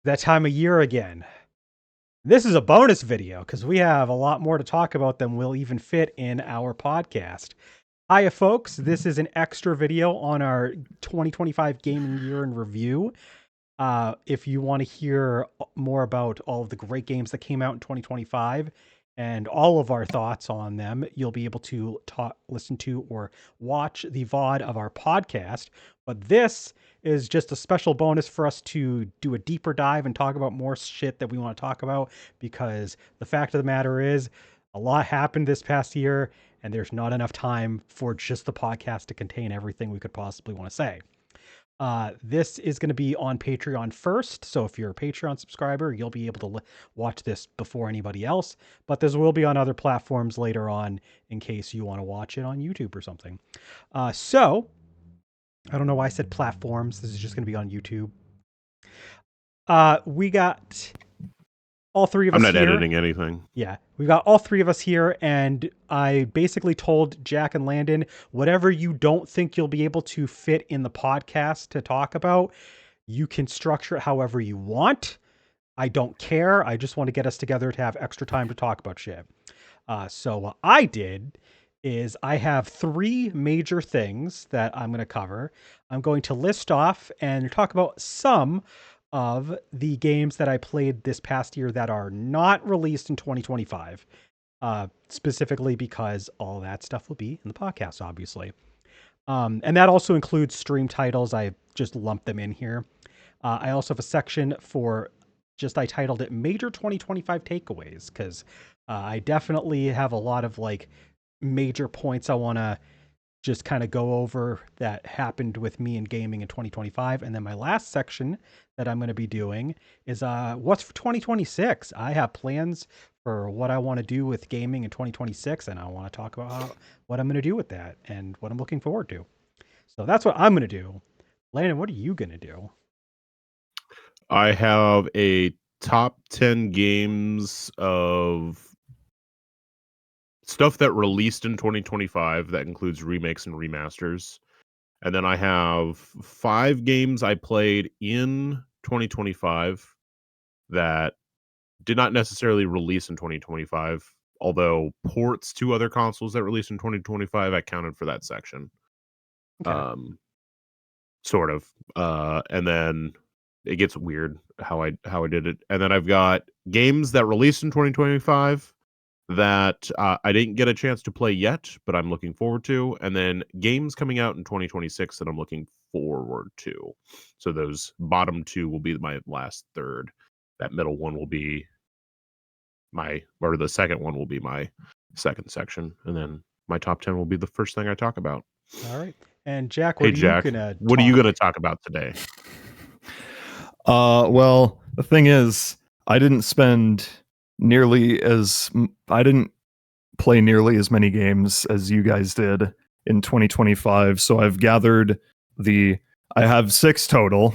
That time of year again. This is a bonus video because we have a lot more to talk about than will even fit in our podcast. Hiya, folks. This is an extra video on our 2025 gaming year in review. If you want to hear more about all of the great games that came out in 2025 and all of our thoughts on them, you'll be able to listen to, or watch the VOD of our podcast. But this is just a special bonus for us to do a deeper dive and talk about more shit that we want to talk about, because the fact of the matter is a lot happened this past year and there's not enough time for just the podcast to contain everything we could possibly want to say. This is going to be on Patreon first, so if you're a Patreon subscriber, you'll be able to watch this before anybody else, but this will be on other platforms later on in case you want to watch it on YouTube or something. So, I don't know why I said platforms. This is just going to be on YouTube. We got all three of us here. I'm not editing anything. Yeah, we got all three of us here, and I basically told Jack and Landon, whatever you don't think you'll be able to fit in the podcast to talk about, you can structure it however you want. I don't care. I just want to get us together to have extra time to talk about shit. So what I did is I have three major things that I'm going to cover. I'm going to list off and talk about some of the games that I played this past year that are not released in 2025, specifically because all that stuff will be in the podcast, obviously. And that also includes stream titles. I just lumped them in here. I also have a section for I titled it Major 2025 Takeaways, because I definitely have a lot of major points I want to just kind of go over that happened with me in gaming in 2025. And then my last section that I'm going to be doing is what's for 2026. I have plans for what I want to do with gaming in 2026, and I want to talk about what I'm going to do with that and what I'm looking forward to. So that's what I'm going to do. Landon, what are you going to do? I have a top 10 games of stuff that released in 2025 that includes remakes and remasters. And then I have 5 games I played in 2025 that did not necessarily release in 2025, although ports to other consoles that released in 2025, I counted for that section. Okay. Sort of. And then it gets weird how I did it. And then I've got games that released in 2025 that I didn't get a chance to play yet, but I'm looking forward to. And then games coming out in 2026 that I'm looking forward to. So those bottom 2 will be my last third. That middle one will be the second one will be my second section. And then my top 10 will be the first thing I talk about. All right. And Jack, what are you going to talk about today? Well, the thing is, I didn't play nearly as many games as you guys did in 2025. So I've gathered I have 6 total,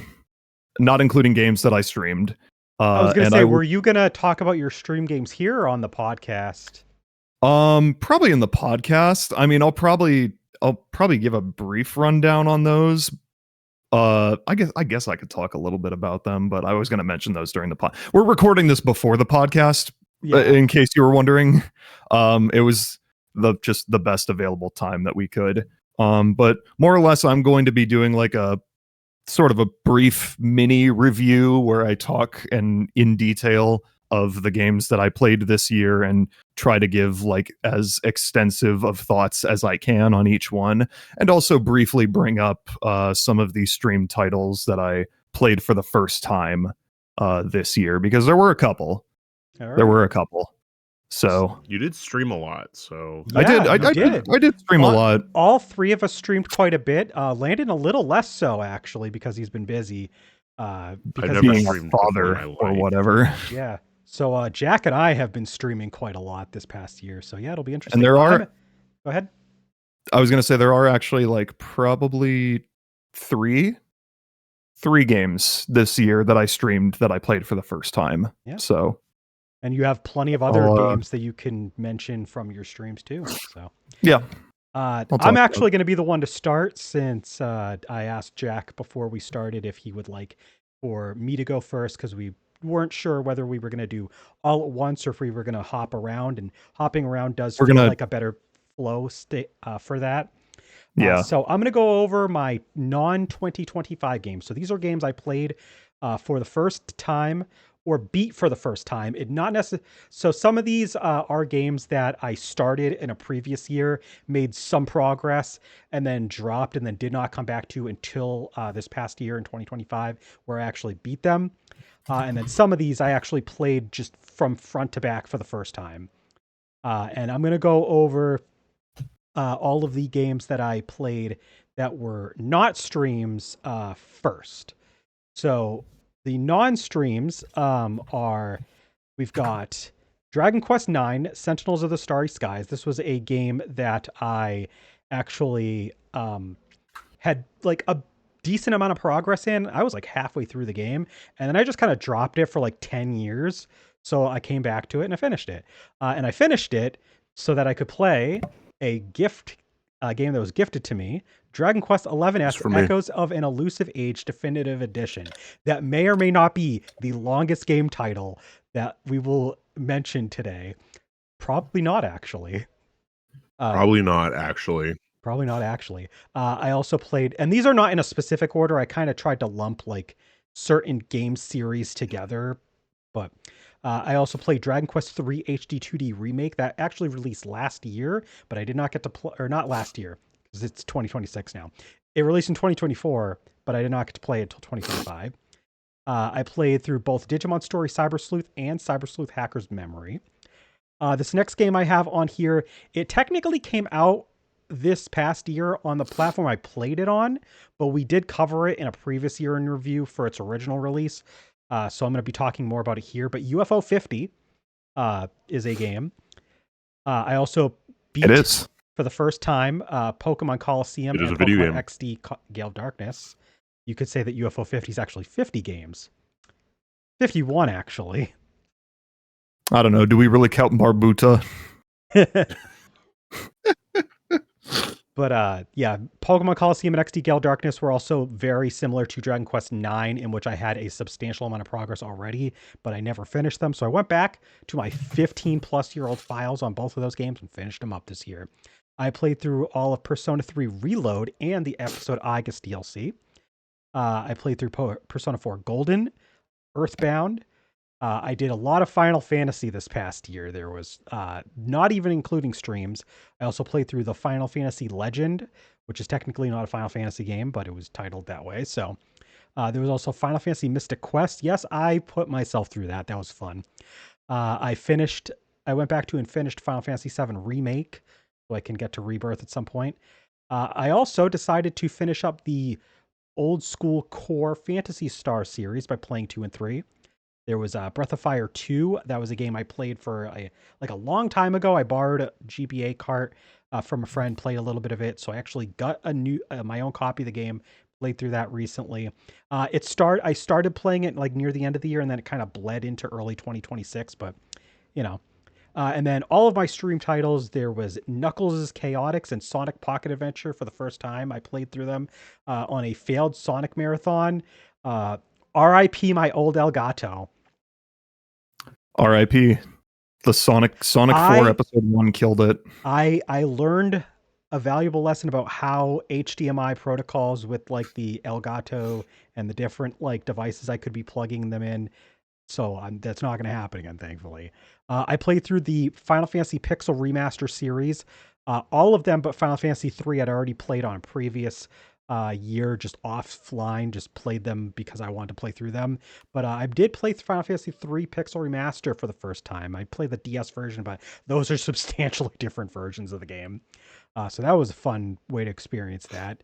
not including games that I streamed. I was going to say, were you going to talk about your stream games here or on the podcast? Probably in the podcast. I mean, I'll probably give a brief rundown on those. I guess I could talk a little bit about them, but I was going to mention those during the pod. We're recording this before the podcast, in case you were wondering. It was just the best available time that we could. But more or less, I'm going to be doing a sort of a brief mini review where I talk in detail of the games that I played this year and try to give as extensive of thoughts as I can on each one, and also briefly bring up some of these stream titles that I played for the first time this year, because there were a couple. Right. There were a couple. So you did stream a lot. So yeah, I did stream a lot. All three of us streamed quite a bit. Landon a little less so, actually, because he's been busy. Because being a father or whatever. Yeah. So Jack and I have been streaming quite a lot this past year. So yeah, it'll be interesting. And there are... Go ahead. I was going to say there are actually probably three games this year that I streamed that I played for the first time. Yeah. So... And you have plenty of other games that you can mention from your streams too. So yeah, I'm actually going to be the one to start, since I asked Jack before we started if he would like for me to go first because we weren't sure whether we were going to do all at once or if we were going to hop around. And hopping around does We're feel gonna, like a better flow state for that. yeah, So I'm going to go over my non 2025 games. So these are games I played for the first time or beat for the first time. It not necessarily. So some of these are games that I started in a previous year, made some progress, and then dropped, and then did not come back to until this past year in 2025, where I actually beat them. And then some of these I actually played just from front to back for the first time. And I'm going to go over all of the games that I played that were not streams first. So the non-streams are we've got Dragon Quest IX: Sentinels of the Starry Skies. This was a game that I actually had like a decent amount of progress in. I was like halfway through the game, and then I just kind of dropped it for like 10 years. So I came back to it and I finished it. And I finished it so that I could play a game that was gifted to me, Dragon Quest It's XI-S for me. Echoes of an Elusive Age Definitive Edition. That may or may not be the longest game title that we will mention today. Probably not, actually. Probably not, actually. Probably not actually. I also played, and these are not in a specific order. I kind of tried to lump like certain game series together, but I also played Dragon Quest III HD 2D Remake that actually released last year, but I did not get to play, or not last year because it's 2026 now. It released in 2024, but I did not get to play it until 2025. I played through both Digimon Story Cyber Sleuth and Cyber Sleuth Hacker's Memory. This next game I have on here, it technically came out this past year on the platform I played it on, but we did cover it in a previous year in review for its original release. So I'm going to be talking more about it here. But UFO 50 is a game. I also it beat is. for the first time Pokemon Coliseum It is and a video Pokemon game. XD Gale of Darkness. You could say that UFO 50 is actually 50 games. 51, actually. I don't know. Do we really count Barbuta? But yeah, Pokemon Coliseum and XD Gale Darkness were also very similar to Dragon Quest IX, in which I had a substantial amount of progress already, but I never finished them. So I went back to my 15 plus year old files on both of those games and finished them up this year. I played through all of Persona 3 Reload and the episode Aegis DLC. I played through Persona 4 Golden, Earthbound. I did a lot of Final Fantasy this past year. There was not even including streams. I also played through the Final Fantasy Legend, which is technically not a Final Fantasy game, but it was titled that way. So there was also Final Fantasy Mystic Quest. Yes, I put myself through that. That was fun. I went back to and finished Final Fantasy VII Remake, so I can get to Rebirth at some point. I also decided to finish up the old school core Fantasy Star series by playing 2 and 3. There was Breath of Fire 2. That was a game I played for a long time ago. I borrowed a GBA cart from a friend, played a little bit of it. So I actually got my own copy of the game, played through that recently. I started playing it like near the end of the year, and then it kind of bled into early 2026. But you know, and then all of my stream titles, there was Knuckles' Chaotix and Sonic Pocket Adventure for the first time. I played through them on a failed Sonic marathon. R.I.P. my old Elgato. R.I.P. The Sonic 4 episode 1 killed it. I learned a valuable lesson about how HDMI protocols with like the Elgato and the different like devices I could be plugging them in. So that's not going to happen again, thankfully. I played through the Final Fantasy Pixel Remaster series, all of them, but Final Fantasy 3 I'd already played on a previous year, just offline, just played them because I wanted to play through them. But I did play Final Fantasy 3 Pixel Remaster for the first time. I played the DS version, but those are substantially different versions of the game. So that was a fun way to experience that.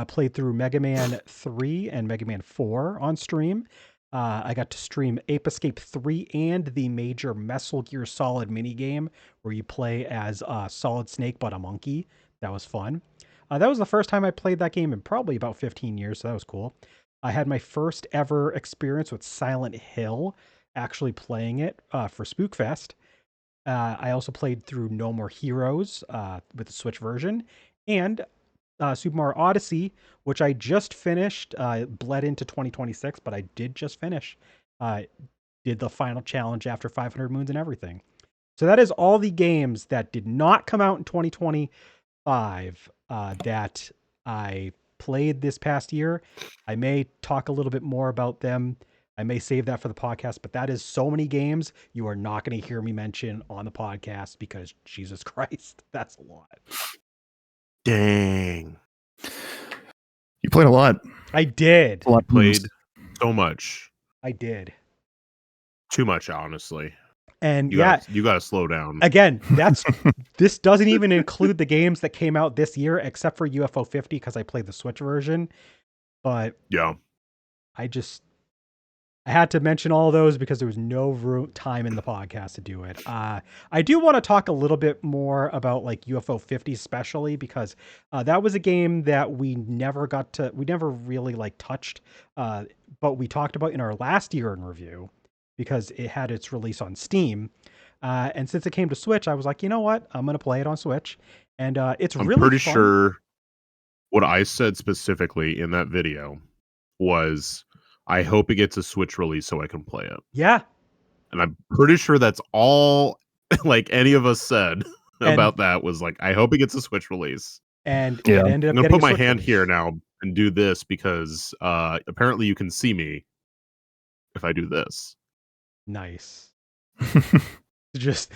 Played through Mega Man 3 and Mega Man 4 on stream. I got to stream Ape Escape 3 and the major Metal Gear Solid minigame where you play as Solid Snake but a monkey. That was fun. That was the first time I played that game in probably about 15 years, so that was cool. I had my first ever experience with Silent Hill, actually playing it for Spookfest. I also played through No More Heroes with the Switch version, and Super Mario Odyssey, which I just finished, bled into 2026, but I did just finish. Uh, did the final challenge after 500 moons and everything. So that is all the games that did not come out in 2025 that I played this past year. I may talk a little bit more about them. I may save that for the podcast, but that is so many games you are not going to hear me mention on the podcast because Jesus Christ, that's a lot. Dang. You played a lot. I did. A lot You of played games. so much. I did. Too much, honestly. And You gotta slow down. again, this doesn't even include the games that came out this year, except for UFO 50 because I played the Switch version. But Yeah. I had to mention all those because there was no time in the podcast to do it. I do want to talk a little bit more about like UFO 50, especially because that was a game that we never really like touched, but we talked about in our last year in review because it had its release on Steam. And since it came to Switch, I was like, you know what? I'm going to play it on Switch. And it's I'm really pretty fun. sure what I said specifically in that video was, I hope it gets a Switch release so I can play it. Yeah. And I'm pretty sure that's all like any of us said about that was like, I hope it gets a Switch release. And Yeah. it ended I'm up gonna getting put a my Switch hand release. here now and do this because apparently you can see me if I do this. Nice. Just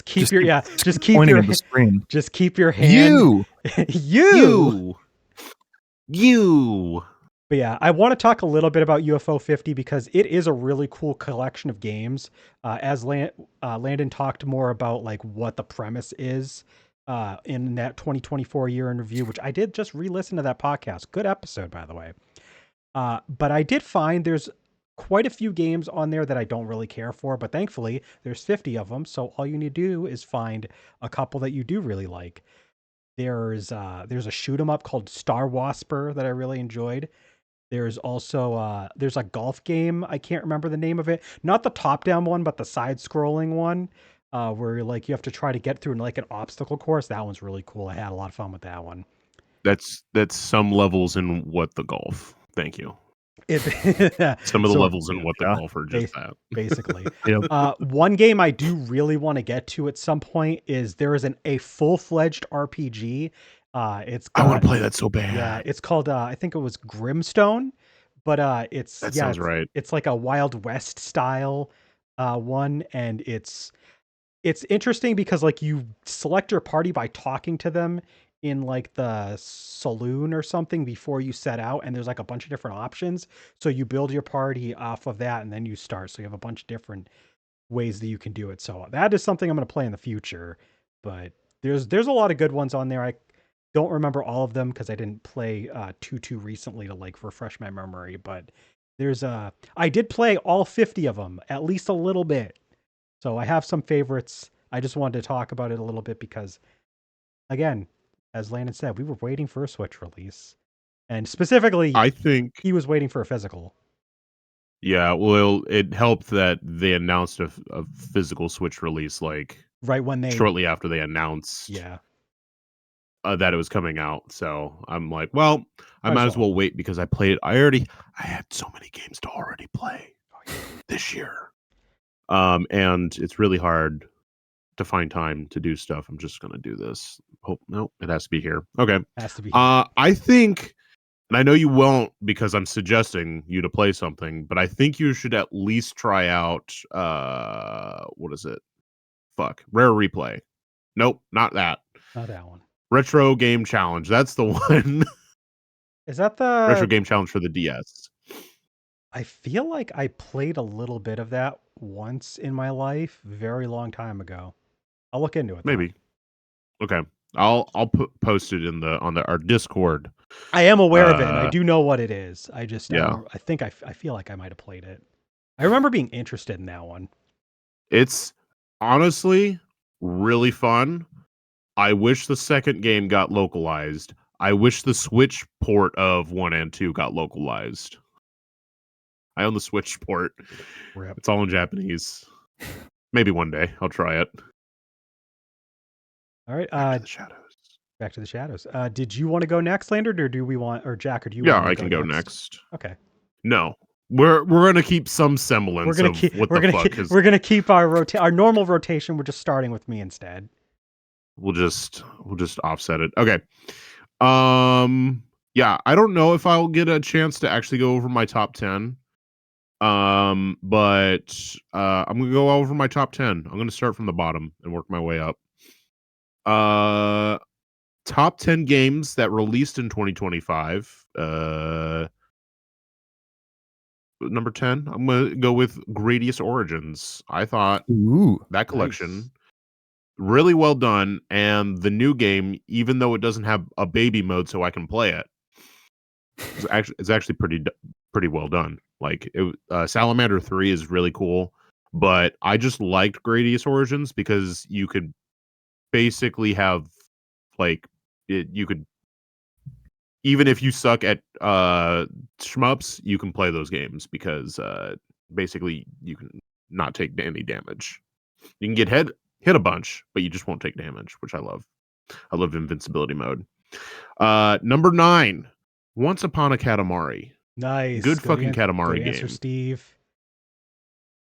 keep your pointing at the screen. just keep your hand. you. But yeah, I want to talk a little bit about UFO 50 because it is a really cool collection of games. As Landon talked more about like what the premise is in that 2024 year in review, which I did just re-listen to that podcast. Good episode, by the way. But I did find there's quite a few games on there that I don't really care for, but thankfully there's 50 of them. So all you need to do is find a couple that you do really like. There's a shoot 'em up called Star Wasper that I really enjoyed. There's also there's a golf game. I can't remember the name of it. Not the top down one, but the side scrolling one. Where like you have to try to get through like an obstacle course. That one's really cool. I had a lot of fun with that one. That's some levels in what the golf. Thank you. Some of the levels in what the golf are just that. Basically. Yep. One game I do really want to get to at some point is there is a full-fledged RPG. I want to play that so bad. Yeah, it's called I think it was Grimstone, but sounds right. It's like a Wild West style one, and it's interesting because like you select your party by talking to them in like the saloon or something before you set out, and there's like a bunch of different options. So you build your party off of that and then you start. So you have a bunch of different ways that you can do it. So that is something I'm going to play in the future. But there's a lot of good ones on there. I don't remember all of them because I didn't play too recently to like refresh my memory. But I did play all 50 of them at least a little bit. So I have some favorites. I just wanted to talk about it a little bit because, again, as Landon said, we were waiting for a Switch release. And specifically, I think he was waiting for a physical. Yeah, well, it helped that they announced a physical Switch release like right when they shortly after they announced that it was coming out. So I'm like, well, I might as well wait because I had so many games to already play this year. And it's really hard to find time to do stuff. I'm just gonna do this. Oh no, it has to be here. Okay. Has to be here. I think, and I know you won't because I'm suggesting you to play something, but I think you should at least try out what is it? Rare Replay. Nope, not that. Not that one. Retro Game Challenge. That's the one. Is that the Retro Game Challenge for the DS? I feel like I played a little bit of that once in my life, very long time ago. I'll look into it. Maybe. Okay. I'll post it on our Discord. I am aware of it. And I do know what it is. I just I think I feel like I might have played it. I remember being interested in that one. It's honestly really fun. I wish the second game got localized. I wish the Switch port of 1 and 2 got localized. I own the Switch port. Rip. It's all in Japanese. Maybe one day I'll try it. All right. The shadows. Back to the Shadows. Did you want to go next, Landon, or do we want, or Jack, or do you Yeah, want me I to can go go next? next. Okay. No, we're gonna keep some semblance of what the fuck. We're gonna keep our normal rotation. We're just starting with me instead. We'll just offset it. Okay. Yeah, I don't know if I'll get a chance to actually go over my top 10. But I'm gonna go over my top 10. I'm gonna start from the bottom and work my way up. Top 10 games that released in 2025. Number 10, I'm gonna go with Gradius Origins. I thought Ooh. that collection really well done, and the new game, even though it doesn't have a baby mode so I can play it, it's actually pretty well done. Like Salamander 3 is really cool, but I just liked Gradius Origins because you could basically have like you could, even if you suck at shmups, you can play those games because basically you can not take any damage. You can get hit a bunch, but you just won't take damage, which I love. I love invincibility mode. Number 9, Once Upon a Katamari. Nice. Good fucking Good Katamari answer, game. Steve.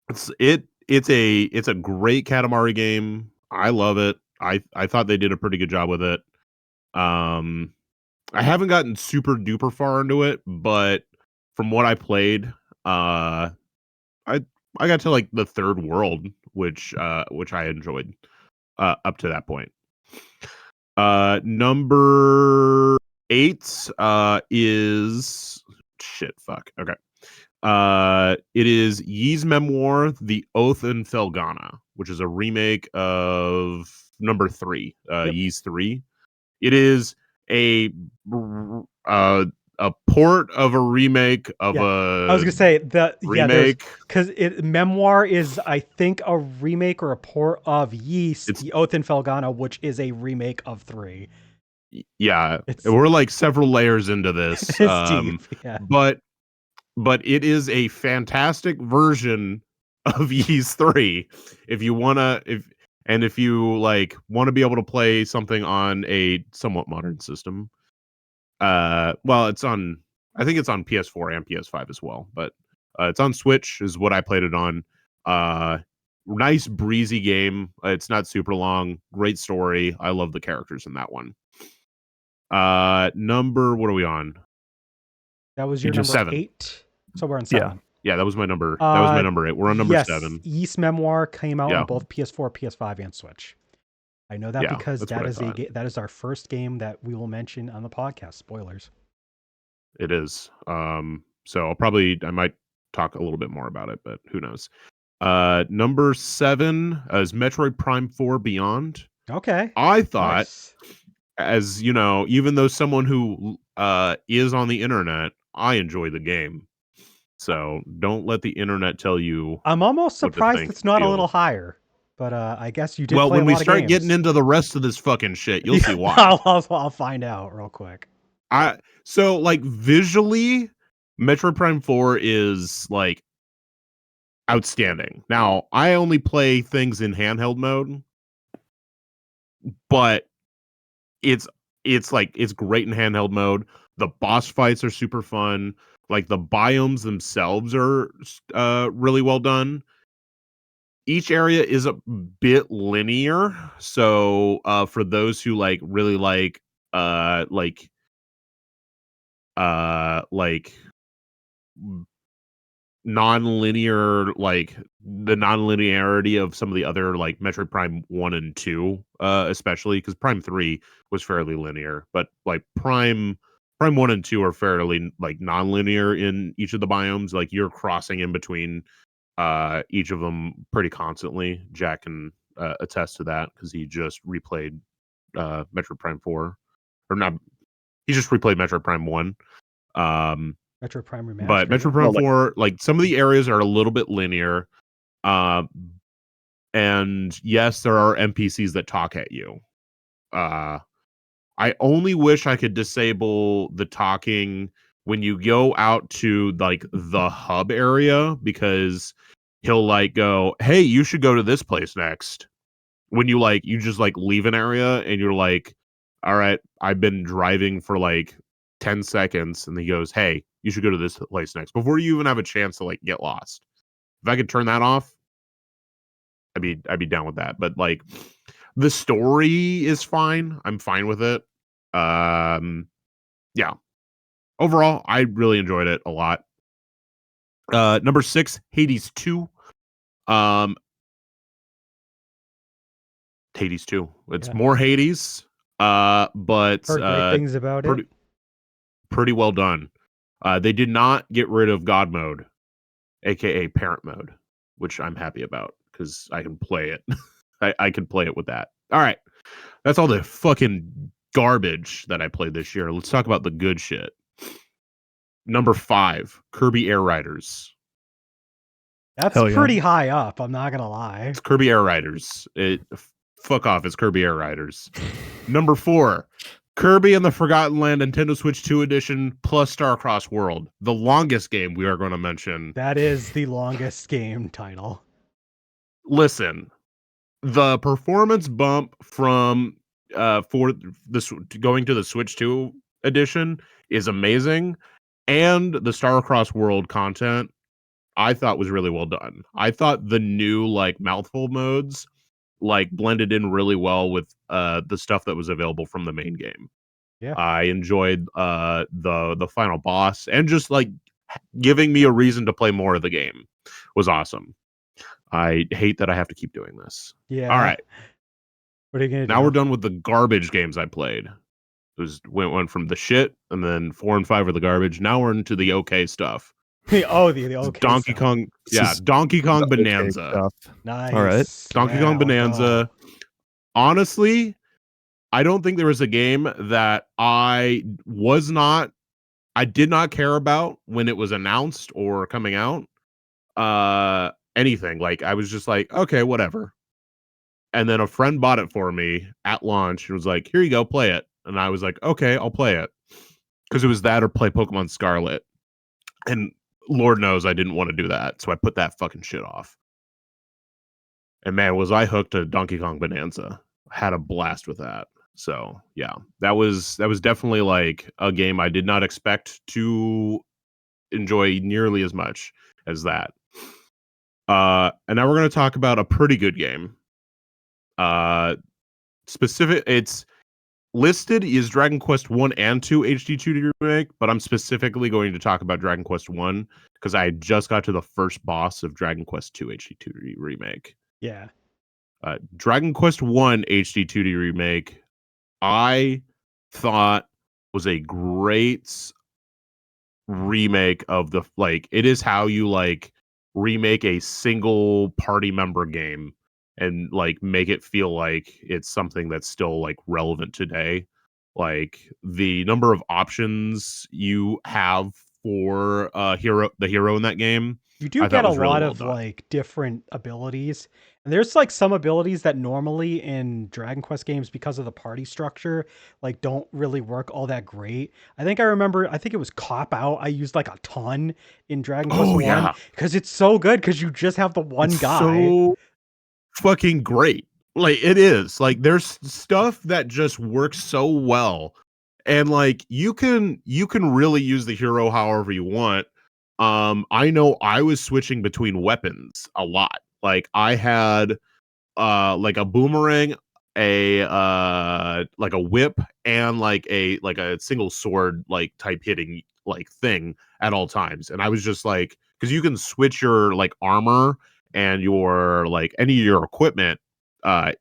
It's a great Katamari game. I love it. I thought they did a pretty good job with it. I haven't gotten super duper far into it, but from what I played, I got to like the third world, which I enjoyed up to that point. Number 8 is shit. Fuck. Okay. It is Ys Memoir: The Oath in Felghana, which is a remake of number 3, Ys 3. It is a a port of a remake of I was a gonna say remake. because Memoir is, I think, a remake or a port of Yeast, It's The Oath in Felghana, which is a remake of 3. yeah, It's we're like several layers into this. it's deep. Yeah. But it is a fantastic version of Ys 3. If you wanna if you like want to be able to play something on a somewhat modern system. Well, I think it's on PS4 and PS5 as well, but it's on Switch is what I played it on. Nice breezy game. It's not super long. Great story. I love the characters in that one. What are we on? That was your just number 7. 8. So we're on Yeah. 7. Yeah, that was my number. That was my number 8. We're on number Yes, 7. Yeast Memoir came out Yeah. on both PS4, PS5, and Switch. I know that Yeah, because that's what I thought. that is our first game that we will mention on the podcast. Spoilers. It is. So I might talk a little bit more about it, but who knows? Number 7 is Metroid Prime 4 Beyond. Okay. I thought, Nice. as you know, even though someone who is on the internet, I enjoy the game. So don't let the internet tell you. I'm almost what to surprised think it's not a feel. little higher, but I guess you did Well, play when a we lot of start games. getting into the rest of this fucking shit, you'll see why. I'll find out real quick. So like visually, Metroid Prime 4 is like outstanding. Now, I only play things in handheld mode, but it's it's great in handheld mode. The boss fights are super fun. Like the biomes themselves are really well done. Each area is a bit linear, so for those who like really uh like like non-linear, like the non-linearity of some of the other like Metroid Prime 1 and 2, especially because Prime 3 was fairly linear, but like Prime 1 and 2 are fairly like non-linear in each of the biomes. Like you're crossing in between each of them pretty constantly. Jack can attest to that because he just replayed Metroid Prime 4, or not, he just replayed Metroid Prime 1. Metro Prime Remastered. But Metroid Prime 4, like some of the areas are a little bit linear. And yes, there are NPCs that talk at you. I only wish I could disable the talking when you go out to like the hub area, because he'll like go, "Hey, you should go to this place next." When you just like leave an area and you're like, all right, I've been driving for like 10 seconds, and he goes, hey, you should go to this place next before you even have a chance to like get lost. If I could turn that off, I'd be down with that. But like the story is fine. I'm fine with it. Yeah. Overall, I really enjoyed it a lot. Number 6, Hades 2. Um Hades 2. It's Yeah. more Hades, but Heard great things about it. pretty well done. They did not get rid of God mode, aka parent mode, which I'm happy about because I can play it. I can play it with that. All right. That's all the fucking garbage that I played this year. Let's talk about the good shit. Number 5, Kirby Air Riders. That's Hell yeah. pretty high up. I'm not gonna lie. It's Kirby Air Riders. Fuck off. It's Kirby Air Riders. Number 4, Kirby and the Forgotten Land Nintendo Switch 2 edition plus Starcross World. The longest game we are going to mention. That is the longest game title. Listen, the performance bump from for this going to the Switch 2 edition is amazing, and the Starcross World content I thought was really well done. I thought the new like mouthful modes like blended in really well with the stuff that was available from the main game. Yeah. I enjoyed the final boss, and just like giving me a reason to play more of the game was awesome. I hate that I have to keep doing this. Yeah. All right. What are you gonna do? Now we're done with the garbage games I played. It was went from the shit, and then 4 and 5 are the garbage. Now we're into the okay stuff. the okay Donkey stuff. Kong, Donkey Kong Okay Bonanza. stuff. Nice. All right. Donkey Yeah, Kong let's Bonanza. go. Honestly, I don't think there was a game that I did not care about when it was announced or coming out. Anything. Like I was just like, okay, whatever. And then a friend bought it for me at launch and was like, here you go, play it. And I was like, okay, I'll play it. Because it was that or play Pokemon Scarlet. And Lord knows I didn't want to do that. So I put that fucking shit off. And man, was I hooked to Donkey Kong Bonanza. I had a blast with that. So yeah, that was definitely like a game I did not expect to enjoy nearly as much as that. And now we're going to talk about a pretty good game. It's listed is Dragon Quest 1 and 2 HD 2D remake, but I'm specifically going to talk about Dragon Quest 1 because I just got to the first boss of Dragon Quest 2 HD 2D remake. Yeah. Dragon Quest 1 HD 2D remake, I thought was a great remake of the like it is how you like remake a single party member game and like make it feel like it's something that's still like relevant today. Like the number of options you have for the hero in that game, You do I get thought a was really lot well of done. like different abilities. And there's like some abilities that normally in Dragon Quest games, because of the party structure, like don't really work all that great. I think it was Cop Out. I used like a ton in Dragon Quest 1 yeah. because it's so good because you just have the one It's guy. so fucking great. Like it is. Like there's stuff that just works so well. And like you can really use the hero however you want. I know I was switching between weapons a lot. Like I had like a boomerang, a like a whip, and like a single sword like type hitting like thing at all times. And I was just like, because you can switch your like armor and your like any of your equipment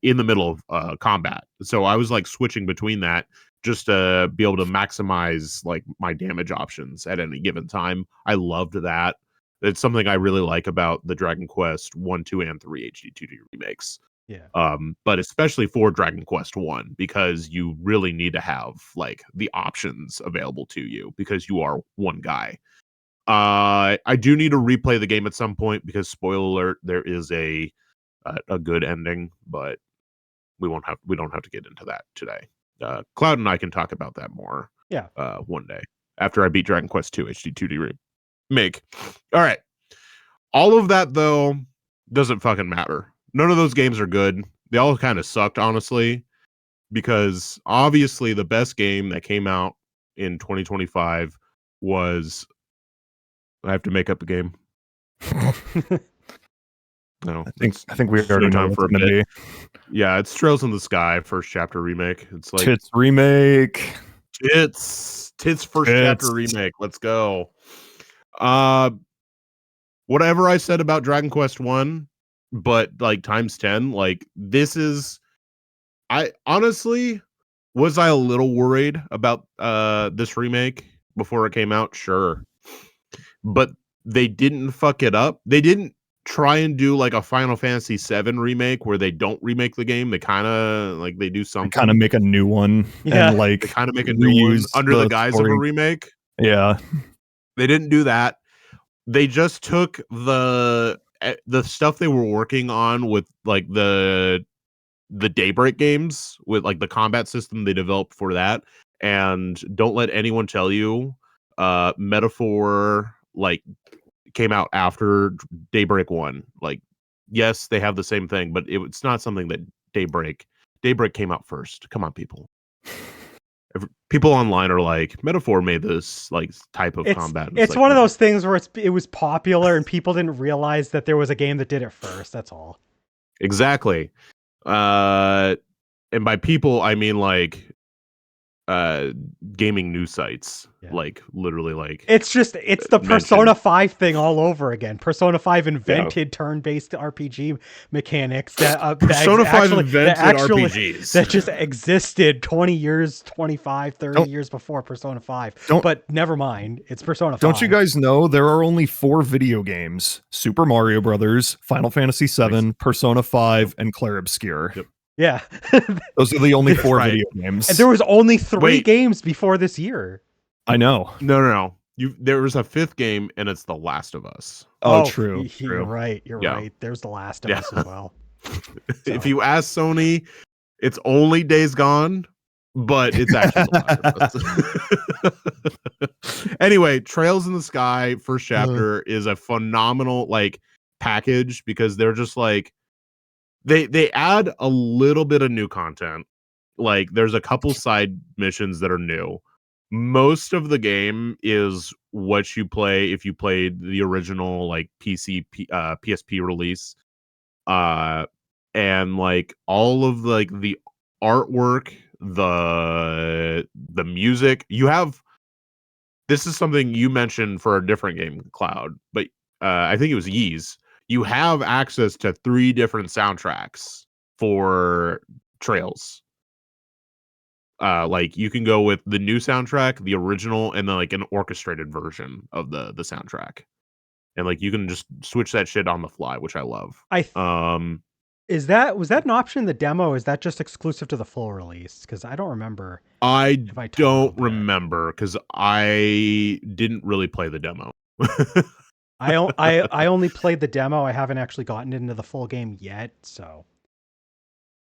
in the middle of combat. So I was like switching between that just to be able to maximize like my damage options at any given time. I loved that. It's something I really like about the Dragon Quest 1, 2, and 3 HD 2D remakes. Yeah. But especially for Dragon Quest 1, because you really need to have like the options available to you because you are one guy. I do need to replay the game at some point because spoiler alert, there is a good ending, but we don't have to get into that today. Cloud and I can talk about that more. Yeah. One day after I beat Dragon Quest 2 HD 2D remake. All right. All of that though doesn't fucking matter. None of those games are good. They all kind of sucked, honestly. because obviously the best game that came out in 2025 was. I have to make up a game. No, I think we it's already no know time what for it's a going to bit. be. Yeah, it's Trails in the Sky first chapter remake. It's like Tits remake. Tits first chapter remake. Let's go. Whatever I said about Dragon Quest 1, but like times 10, like this is I honestly was I a little worried about this remake before it came out? Sure. But they didn't fuck it up. They didn't try and do like a Final Fantasy VII remake where they don't remake the game. They kind of like they do something. Kind of make a new one Yeah. and like They kind of make a new one reuse under the guise of a remake. Yeah. They didn't do that. They just took the stuff they were working on with like the Daybreak games with like the combat system they developed for that, and don't let anyone tell you Metaphor like came out after Daybreak 1. Like yes, they have the same thing, but it's not something that Daybreak came out first. Come on, people. People online are like, Metaphor made this like type of combat. It's like, one of those things where it was popular and people didn't realize that there was a game that did it first. That's all. Exactly. And by people, I mean like gaming news sites. Yeah. Like literally like it's the Persona 5 thing all over again. Persona 5 invented turn-based RPG mechanics that Persona 5 actually, invented RPGs that just existed 20 years, 25, 30 years before Persona 5. But never mind, it's Persona 5. Don't you guys know there are only 4 video games? Super Mario Brothers, Final Fantasy VII, Persona 5, and Clair Obscur. Yep. Yeah. Those are the only 4 video games. And there was only 3 games before this year. I know. No. There was a 5th game, and it's The Last of Us. Oh, true. You're right. You're right. There's The Last of Us as well. If you ask Sony, it's only Days Gone, but it's actually The Last of Us. Anyway, Trails in the Sky first chapter is a phenomenal like package because they're just like they add a little bit of new content. Like there's a couple side missions that are new. Most of the game is what you play if you played the original like PSP release. And like all of like the artwork, the music, you have this is something you mentioned for a different game, Cloud, but I think it was Yeez. You have access to 3 different soundtracks for Trails. Like you can go with the new soundtrack, the original, and then like an orchestrated version of the soundtrack. And like you can just switch that shit on the fly, which I love. Was that an option in the demo? Is that just exclusive to the full release? Because I don't remember. I don't remember because I didn't really play the demo. I only played the demo. I haven't actually gotten into the full game yet, so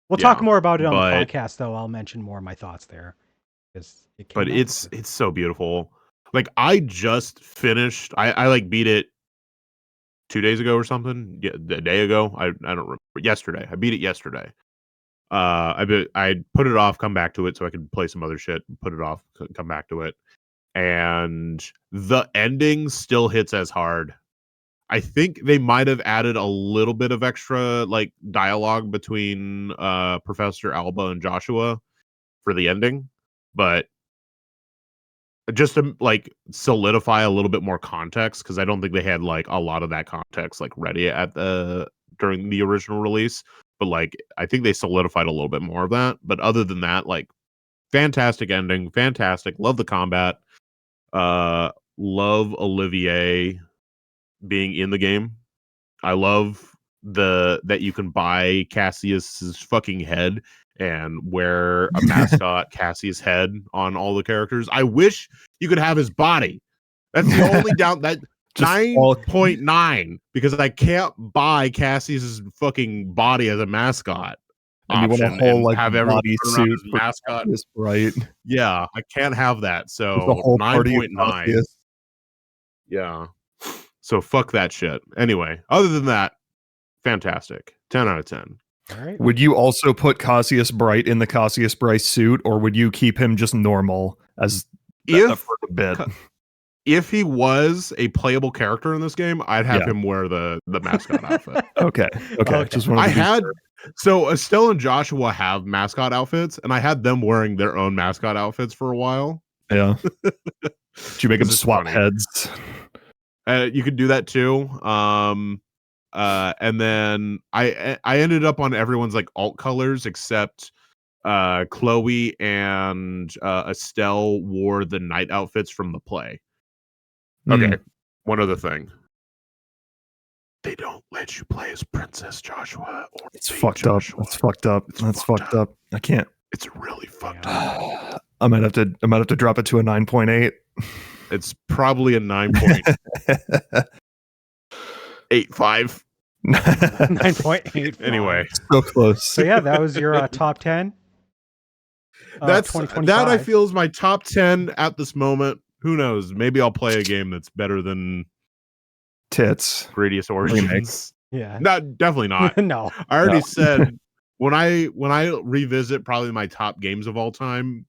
we'll talk more about it on the podcast. Though I'll mention more of my thoughts there. But it's so beautiful. Like I just finished. I like beat it 2 days ago or something. Yeah, a day ago. I don't remember. Yesterday. I beat it yesterday. I put it off, come back to it so I could play some other shit, put it off, come back to it. And the ending still hits as hard. I think they might have added a little bit of extra like dialogue between Professor Alba and Joshua for the ending, but just to like solidify a little bit more context, because I don't think they had like a lot of that context like ready at during the original release. But like I think they solidified a little bit more of that. But other than that, like fantastic ending, fantastic. Love the combat. Love Olivier being in the game. I love that you can buy Cassius's fucking head and wear a mascot Cassius head on all the characters. I wish you could have his body. That's the only down that 9.9 because I can't buy Cassius's fucking body as a mascot. And you want a whole like have everybody body suit for mascot, right? Yeah, I can't have that. So the whole 9.9. Yeah. So fuck that shit. Anyway, other than that, fantastic. 10 out of 10. All right. Would you also put Cassius Bright in the Cassius Bright suit, or would you keep him just normal as for a bit? If he was a playable character in this game, I'd have him wear the mascot outfit. Okay. Just so Estelle and Joshua have mascot outfits, and I had them wearing their own mascot outfits for a while. Yeah. Did you make them swap heads? You could do that too. And then I ended up on everyone's like alt colors except Chloe and Estelle wore the night outfits from the play. Okay, one other thing. They don't let you play as Princess Joshua. It's fucked up. That's fucked up. That's fucked up. I can't. It's really fucked up. I might have to drop it to a 9.8. It's probably a 9.85. 9.8. Anyway, so close. So yeah, that was your top 10. That I feel is my top 10 at this moment. Who knows? Maybe I'll play a game that's better than Tits Gradius Origins. Yeah, definitely not. No, I already said when I revisit probably my top games of all time.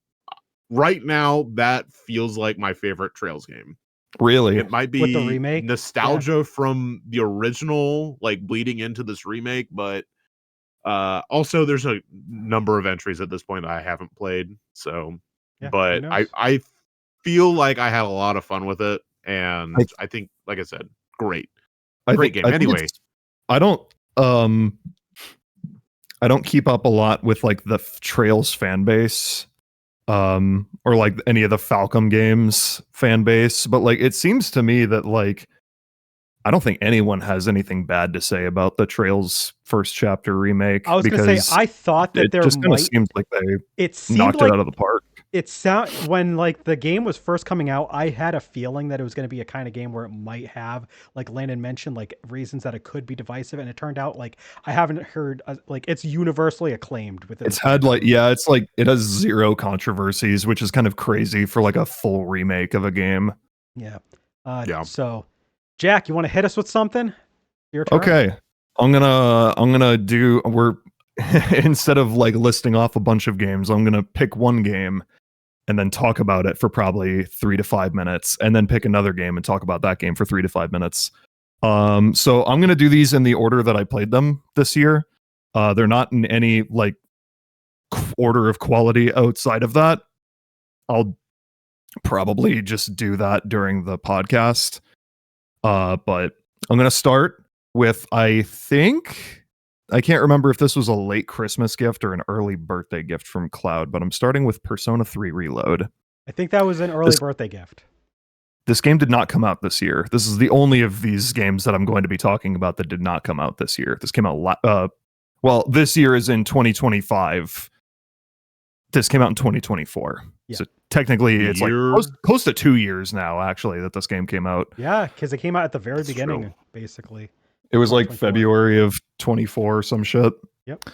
Right now, that feels like my favorite Trails game. Really, it might be with the remake nostalgia from the original, like bleeding into this remake, but also there's a number of entries at this point that I haven't played. So, but I feel like I had a lot of fun with it, and I think, like I said, great game. Anyway, I don't keep up a lot with like the Trails fan base, or like any of the Falcom games fan base, but like it seems to me that like I don't think anyone has anything bad to say about the Trails first chapter remake. I was going to say I thought that there just kind of seemed like they knocked it out of the park. When like the game was first coming out, I had a feeling that it was going to be a kind of game where it might have, like Landon mentioned, like reasons that it could be divisive, and it turned out like I haven't heard like it's universally acclaimed with it. It's had like it's like it has zero controversies, which is kind of crazy for like a full remake of a game. Yeah. So, Jack, you want to hit us with something? Your turn. Okay, I'm gonna do. We're instead of like listing off a bunch of games, I'm gonna pick one game and then talk about it for probably 3 to 5 minutes, and then pick another game and talk about that game for 3 to 5 minutes. So I'm gonna do these in the order that I played them this year. They're not in any like order of quality outside of that. I'll probably just do that during the podcast. But I'm gonna start with, I can't remember if this was a late Christmas gift or an early birthday gift from Cloud, but I'm starting with Persona 3 Reload. I think that was an early birthday gift. This game did not come out this year. This is the only of these games that I'm going to be talking about that did not come out this year. This came out, this year is in 2025. This came out in 2024. Yeah. So technically it's like close to 2 years now, actually, that this game came out. Yeah, because it came out at the very beginning, basically. It was like February of 24 or some shit. Yep.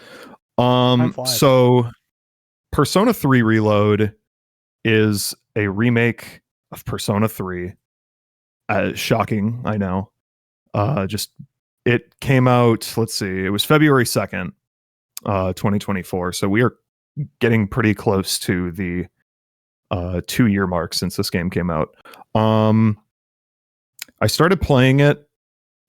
So Persona 3 Reload is a remake of Persona 3. Shocking, I know. It came out, let's see, it was February 2nd, 2024. So we are getting pretty close to the 2-year mark since this game came out. I started playing it,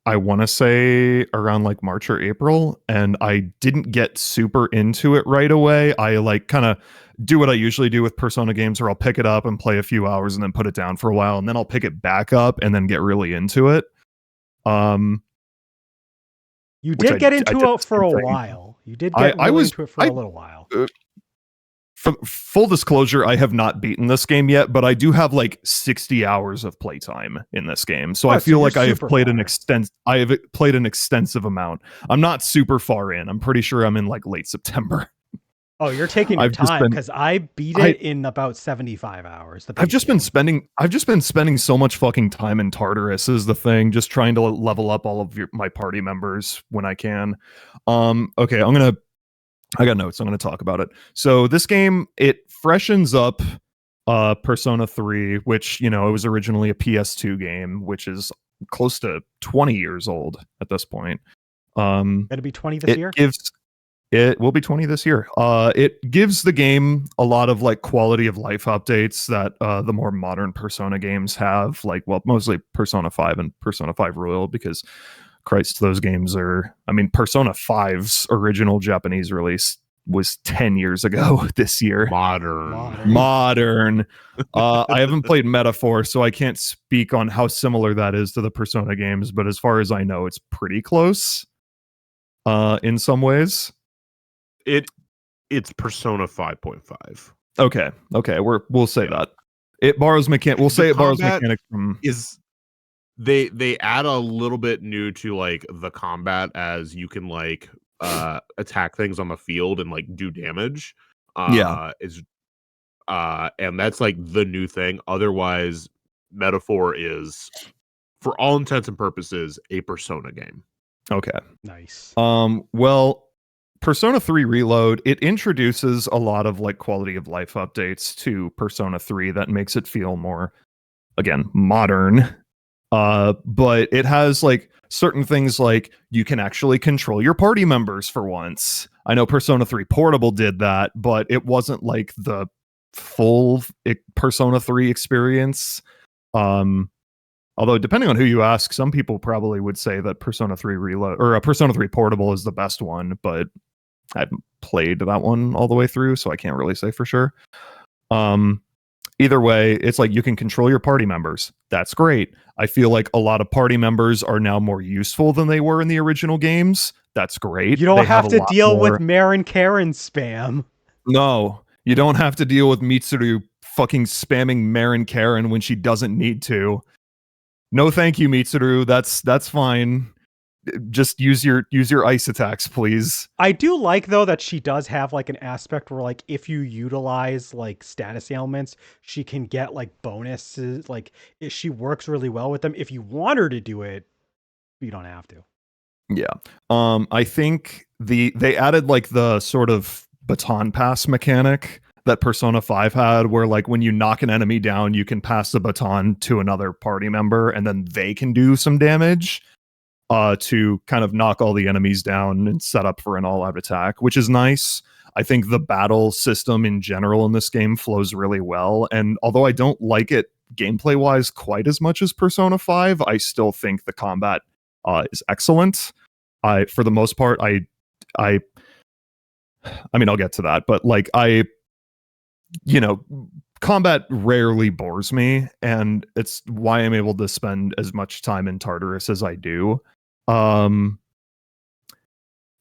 I want to say around like March or April, and I didn't get super into it right away. I like kind of do what I usually do with Persona games, where I'll pick it up and play a few hours and then put it down for a while, and then I'll pick it back up and then get really into it. You did get into it for a while. You did get into it for a little while. For full disclosure, I have not beaten this game yet, but I do have like 60 hours of playtime in this game. So I feel like I have played an extensive amount. I'm not super far in. I'm pretty sure I'm in like late September. Oh, you're taking your time, because I beat it in about 75 hours. I've just been spending so much fucking time in Tartarus is the thing, just trying to level up all of my party members when I can. Okay, I got notes. I'm going to talk about it. So this game, it freshens up Persona 3, which, it was originally a PS2 game, which is close to 20 years old at this point. It'll be 20 this year? It will be 20 this year. It gives the game a lot of like quality of life updates that the more modern Persona games have, like, well, mostly Persona 5 and Persona 5 Royal, because Christ, those games are, I mean, Persona 5's original Japanese release was 10 years ago this year. Modern. I haven't played Metaphor, so I can't speak on how similar that is to the Persona games, but as far as I know, it's pretty close in some ways. It's Persona 5.5. Okay, we'll say that it borrows mechanic. We'll say it borrows mechanics from. They add a little bit new to like the combat, as you can like attack things on the field and like do damage. And that's like the new thing. Otherwise, Metaphor is, for all intents and purposes, a Persona game. Okay, nice. Well, Persona 3 Reload, it introduces a lot of like quality of life updates to Persona 3 that makes it feel more, again, modern. But it has like certain things like you can actually control your party members for once. I know Persona 3 Portable did that, but it wasn't like the full Persona 3 experience. Although depending on who you ask, some people probably would say that Persona 3 Reload or Persona 3 Portable is the best one, but I haven't played that one all the way through, so I can't really say for sure. Either way, it's like you can control your party members. That's great. I feel like a lot of party members are now more useful than they were in the original games. That's great. You don't have to deal with Marin Karen spam. No, you don't have to deal with Mitsuru fucking spamming Marin Karen when she doesn't need to. No, thank you, Mitsuru. That's fine. Just use your ice attacks, please. I do like, though, that she does have like an aspect where like if you utilize like status ailments, she can get like bonuses. Like she works really well with them. If you want her to do it, you don't have to. Yeah. I think they added like the sort of baton pass mechanic that Persona 5 had, where like when you knock an enemy down, you can pass the baton to another party member and then they can do some damage to kind of knock all the enemies down and set up for an all-out attack, which is nice. I think the battle system in general in this game flows really well, and although I don't like it gameplay-wise quite as much as Persona 5, I still think the combat is excellent. For the most part, I mean, I'll get to that, but like combat rarely bores me, and it's why I'm able to spend as much time in Tartarus as I do.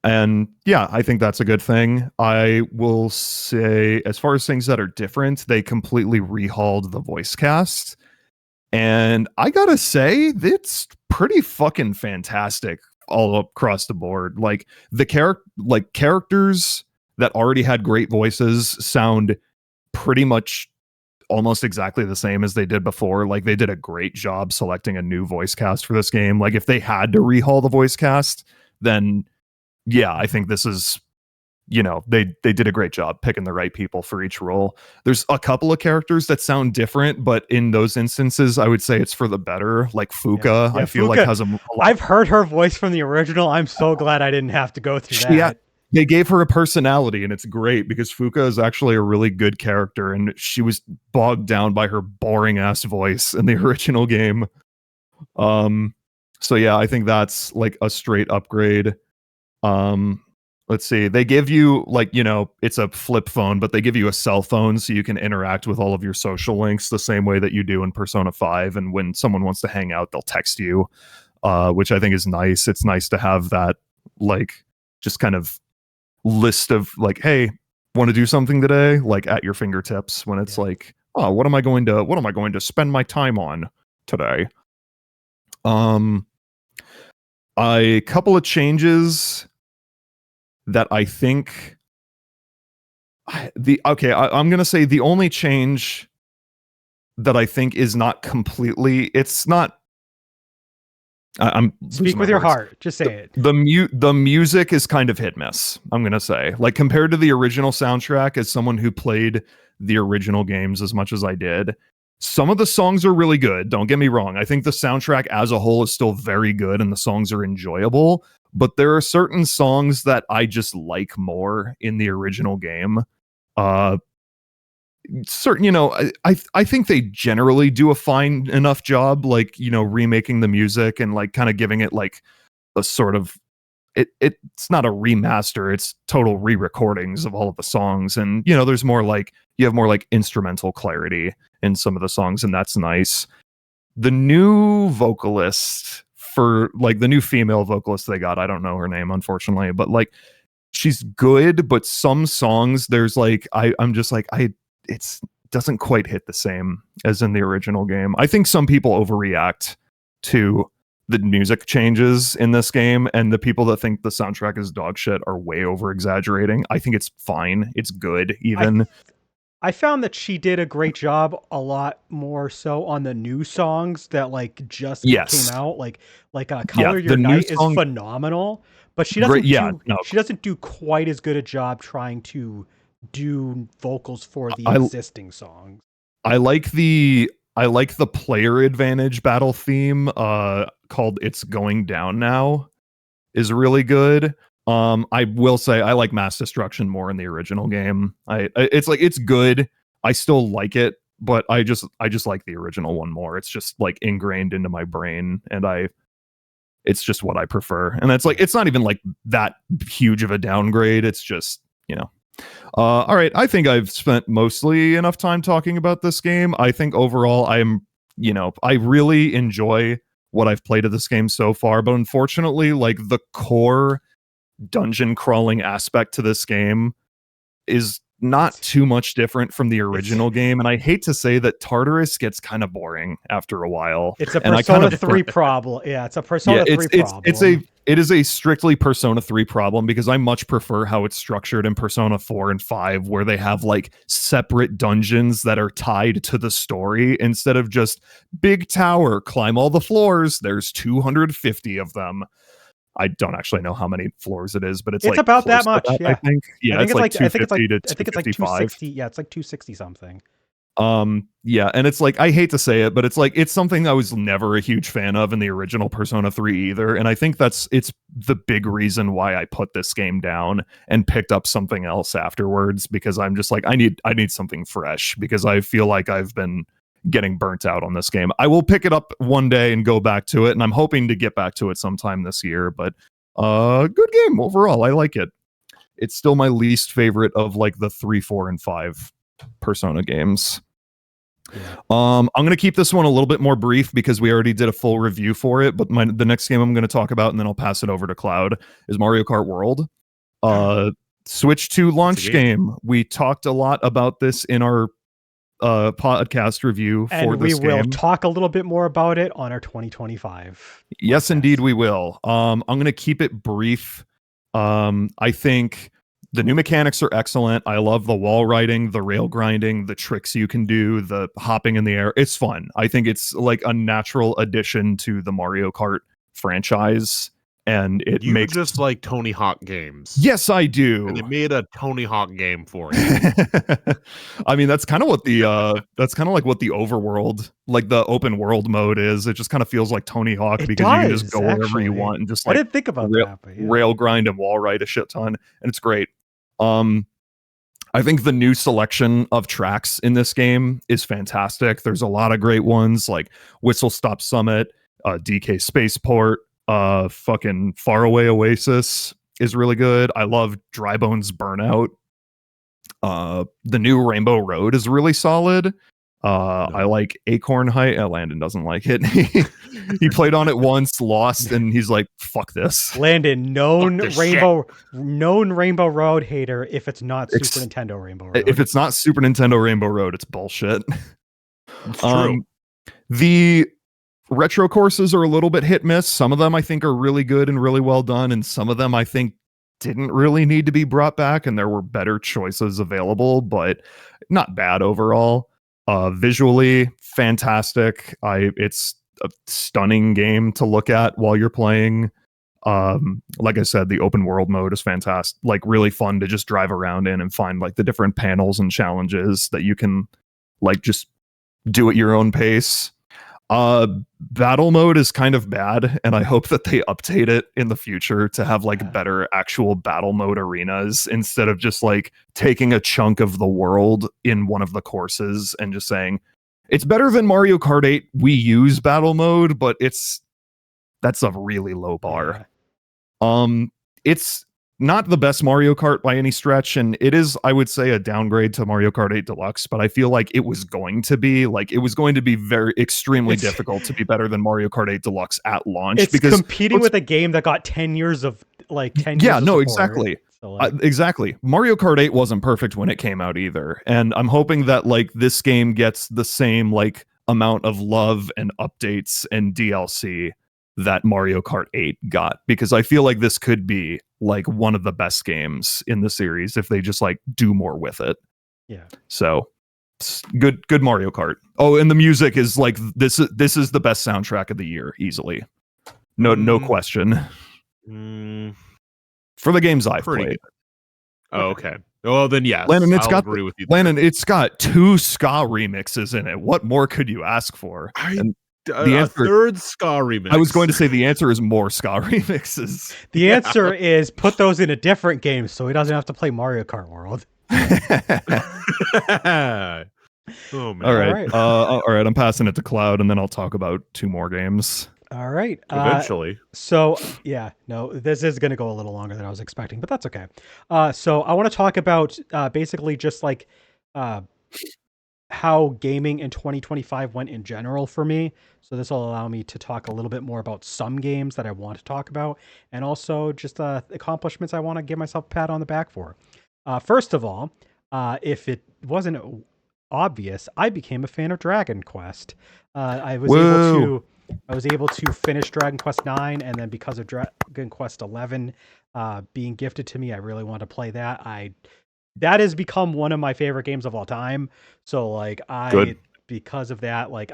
And yeah, I think that's a good thing. I will say, as far as things that are different, they completely rehauled the voice cast. And I gotta say, it's pretty fucking fantastic all across the board. Like the characters that already had great voices sound pretty much almost exactly the same as they did before. Like they did a great job selecting a new voice cast for this game. Like if they had to rehaul the voice cast, then yeah, I think this is, they did a great job picking the right people for each role. There's a couple of characters that sound different, but in those instances, I would say it's for the better. Like Fuka, I feel Fuka, like has a I've heard her voice from the original. I'm so glad I didn't have to go through that. They gave her a personality, and it's great because Fuka is actually a really good character, and she was bogged down by her boring ass voice in the original game. So yeah, I think that's like a straight upgrade. Let's see. They give you like, it's a flip phone, but they give you a cell phone so you can interact with all of your social links the same way that you do in Persona 5. And when someone wants to hang out, they'll text you, which I think is nice. It's nice to have that like just kind of list of like, hey, want to do something today, like at your fingertips, when it's like, oh, what am I going to spend my time on today? A couple of changes that I think I'm gonna say the only change that I think is not completely, it's not, I'm speak with your heart. Just say it. The music is kind of hit miss. I'm gonna say, like compared to the original soundtrack, as someone who played the original games as much as I did, some of the songs are really good. Don't get me wrong. I think the soundtrack as a whole is still very good, and the songs are enjoyable. but there are certain songs that I just like more in the original game. Certain, I think they generally do a fine enough job, like, remaking the music and like kind of giving it like a sort of it's not a remaster, it's total re-recordings of all of the songs. And there's more like you have more like instrumental clarity in some of the songs, and that's nice. The new vocalist for like the new female vocalist they got, I don't know her name unfortunately, but like she's good, but some songs there's like I'm just like it's doesn't quite hit the same as in the original game. I think some people overreact to the music changes in this game, and the people that think the soundtrack is dog shit are way over exaggerating. I think it's fine. It's good even. I found that she did a great job, a lot more so on the new songs that like just Yes. came out. Like Color Your the Night new song, is phenomenal, but she great. doesn't Yeah, do no, she doesn't do quite as good a job trying to do vocals for the I existing songs. I like the player advantage battle theme called It's Going Down Now is really good. I will say I like Mass Destruction more in the original game. It's like it's good. I still like it, but I just like the original one more. It's just like ingrained into my brain, and it's just what I prefer. And it's like it's not even like that huge of a downgrade. It's just, all right, I think I've spent mostly enough time talking about this game. I think overall I really enjoy what I've played of this game so far, but unfortunately, like the core dungeon crawling aspect to this game is not too much different from the original game, and I hate to say that Tartarus gets kind of boring after a while. It's a And Persona 3 problem. Yeah, it's a Persona 3 problem. It is a strictly Persona 3 problem, because I much prefer how it's structured in Persona 4 and 5, where they have like separate dungeons that are tied to the story instead of just big tower, climb all the floors. There's 250 of them. I don't actually know how many floors it is, but it's like about that much. I think. Yeah, it's like 250 to 255. I think it's like 260. Yeah, it's like 260 something. Yeah, and it's like, I hate to say it, but it's like it's something I was never a huge fan of in the original Persona 3 either, and I think it's the big reason why I put this game down and picked up something else afterwards, because I'm just like I need something fresh, because I feel like I've been getting burnt out on this game. I will pick it up one day and go back to it, and I'm hoping to get back to it sometime this year, but good game overall. I like it. It's still my least favorite of like the 3, 4, and 5 Persona games. Yeah. I'm going to keep this one a little bit more brief because we already did a full review for it, but the next game I'm going to talk about, and then I'll pass it over to Cloud, is Mario Kart World. Switch 2 launch game. We talked a lot about this in our podcast review for this game. And we will talk a little bit more about it on our 2025 Yes, podcast. Indeed we will. I'm going to keep it brief. I think the new mechanics are excellent. I love the wall riding, the rail grinding, the tricks you can do, the hopping in the air. It's fun. I think it's like a natural addition to the Mario Kart franchise, and it You makes just like Tony Hawk games. Yes, I do. And they made a Tony Hawk game for you. I mean, that's kind of what the that's kind of like what the overworld, like the open world mode is. It just kind of feels like Tony Hawk, because you can just go wherever you want and just like I didn't think about that, but yeah. rail grind and wall ride a shit ton, and it's great. I think the new selection of tracks in this game is fantastic. There's a lot of great ones like Whistle Stop Summit, DK Spaceport, fucking Faraway Oasis is really good. I love Drybones Burnout. The new Rainbow Road is really solid. I like Acorn Height. Landon doesn't like it. He played on it once, lost, and he's like, "Fuck this." Landon, known Rainbow Road hater. If it's not Super Nintendo Rainbow Road, if it's not Super Nintendo Rainbow Road, it's bullshit. It's true. The retro courses are a little bit hit miss. Some of them I think are really good and really well done, and some of them I think didn't really need to be brought back, and there were better choices available, but not bad overall. Visually fantastic. It's a stunning game to look at while you're playing. Like I said, the open world mode is fantastic, like really fun to just drive around in and find like the different panels and challenges that you can like just do at your own pace. Battle mode is kind of bad, and I hope that they update it in the future to have like better actual battle mode arenas instead of just like taking a chunk of the world in one of the courses and just saying it's better than Mario Kart 8. We use battle mode, but that's a really low bar. It's not the best Mario Kart by any stretch, and it is, I would say, a downgrade to Mario Kart 8 Deluxe, but I feel like it was going to be very extremely difficult to be better than Mario Kart 8 Deluxe at launch. It's because competing with a game that got 10 years of support. Exactly. So, exactly. Mario Kart 8 wasn't perfect when it came out either, and I'm hoping that like this game gets the same like amount of love and updates and DLC that Mario Kart 8 got, because I feel like this could be like one of the best games in the series if they just like do more with it. Yeah. So good Mario Kart. Oh, and the music is like this is the best soundtrack of the year easily. No question. For the games I've played. Good. Oh, okay. Well, then yes. Landon, I'll agree with you. Landon, it's got 2 ska remixes in it. What more could you ask for? The answer, third ska remix. I was going to say the answer is more ska remixes. The answer is put those in a different game so he doesn't have to play Mario Kart World. Oh man! All right. I'm passing it to Cloud, and then I'll talk about 2 more games. All right. Eventually. So yeah, no, this is going to go a little longer than I was expecting, but that's okay. So I want to talk about basically just like how gaming in 2025 went in general for me. So this will allow me to talk a little bit more about some games that I want to talk about, and also just accomplishments I want to give myself a pat on the back for. First of all, if it wasn't obvious, I became a fan of Dragon Quest. I was able to finish Dragon Quest 9, and then because of Dragon Quest 11 being gifted to me, I really wanted to play that. That has become one of my favorite games of all time. So like because of that, like